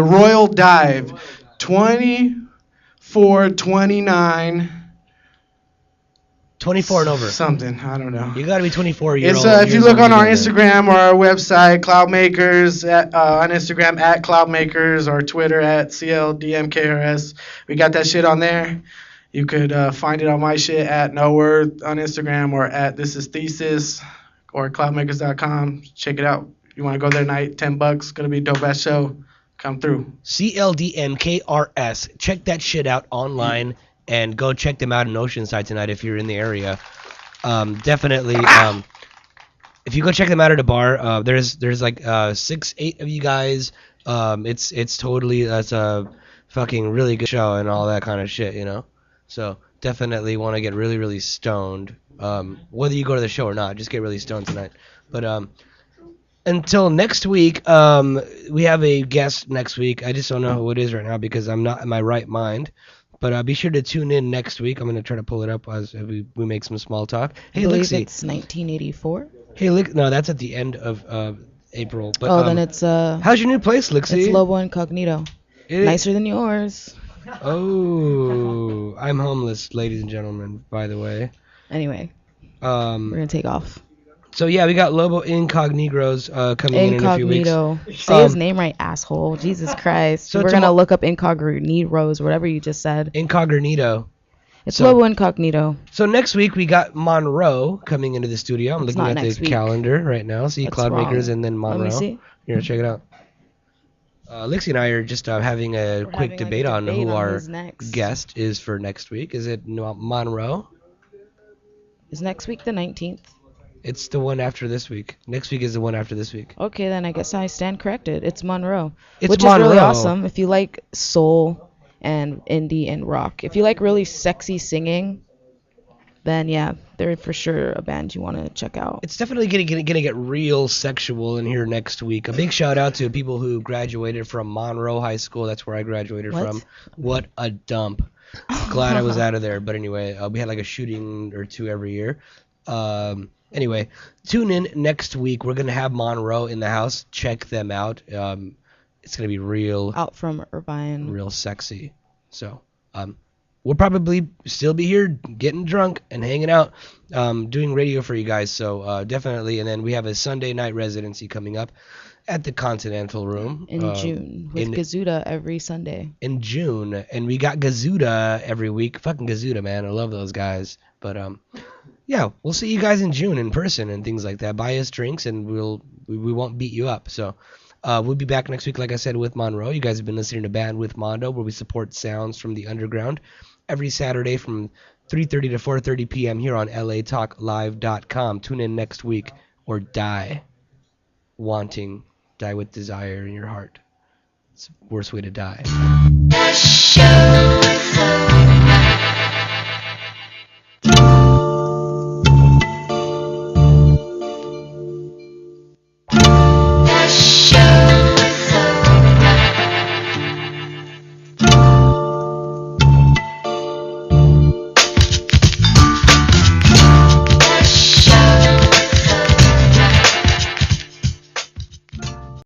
Royal Dive, 2429. 24 and over. Something, I don't know. You got to be 24 years It's old. if you look on our Instagram or our website, Cloudmakers, on Instagram at Cloudmakers or Twitter at CLDMKRS. We got that shit on there. You could find it on my shit at No Earth on Instagram or at This Is Thesis or cloudmakers.com. Check it out. You want to go there tonight? $10. Gonna be a dope ass show. Come through. CLDMKRS. Check that shit out online and go check them out in Oceanside tonight if you're in the area. Definitely. If you go check them out at a bar, there's like 6, 8 of you guys. It's totally that's a fucking really good show and all that kind of shit, you know. So definitely want to get really really stoned. Whether you go to the show or not, just get really stoned tonight. But until next week, we have a guest next week. I just don't know who it is right now because I'm not in my right mind. But be sure to tune in next week. I'm gonna try to pull it up as we make some small talk. I Hey, believe Lixie. it's 1984. Hey, no, that's at the end of April. But Oh, then it's how's your new place, Lixie? it's Lobo Incognito. It- Nicer than yours. Oh, I'm homeless, ladies and gentlemen. By the way. Anyway, we're gonna take off. So yeah, we got Lobo Incognitos coming in a few weeks. Incognito. Say his Um, name right, asshole. Jesus Christ. so We're gonna tomo- look up Incognitos, whatever you just said. Incognito. It's so- Lobo Incognito. So next week we got Monroe coming into the studio. I'm It's looking not at the next week. calendar right now. See That's Cloudmakers wrong. and then Monroe. Let me see. Here, check it out. Lixie and I are just having a We're quick having, like, a debate on debate who on our who's next. guest is for next week. Is it Monroe? Is next week the 19th? It's the one after this week. Next week is the one after this week. Okay, then I guess I stand corrected. It's Monroe. It's which is really Monroe. awesome if you like soul and indie and rock. If you like really sexy singing, then yeah, they're for sure a band you want to check out. It's definitely gonna get real sexual in here next week. A big shout out to people who graduated from Monroe High School. That's where I graduated What? from. What a dump. Glad I was out of there. But anyway, we had like a shooting or two every year. Anyway, tune in next week. We're gonna have Monroe in the house. Check them out. It's gonna be real Out from Irvine. real sexy. So, we'll probably still be here getting drunk and hanging out, doing radio for you guys. So, definitely. And then we have a Sunday night residency coming up at the Continental Room. In June with in- Gazuda every Sunday. In June. And we got Gazuda every week. Fucking Gazuda, man. I love those guys. But, yeah, we'll see you guys in June in person and things like that. Buy us drinks and we won't beat you up. So, we'll be back next week, like I said, with Monroe. You guys have been listening to Band with Mondo, where we support sounds from the underground every Saturday from 3:30 to 4:30 p.m. here on latalklive.com. Tune in next week or die wanting, die with desire in your heart. It's the worst way to die. The show is over.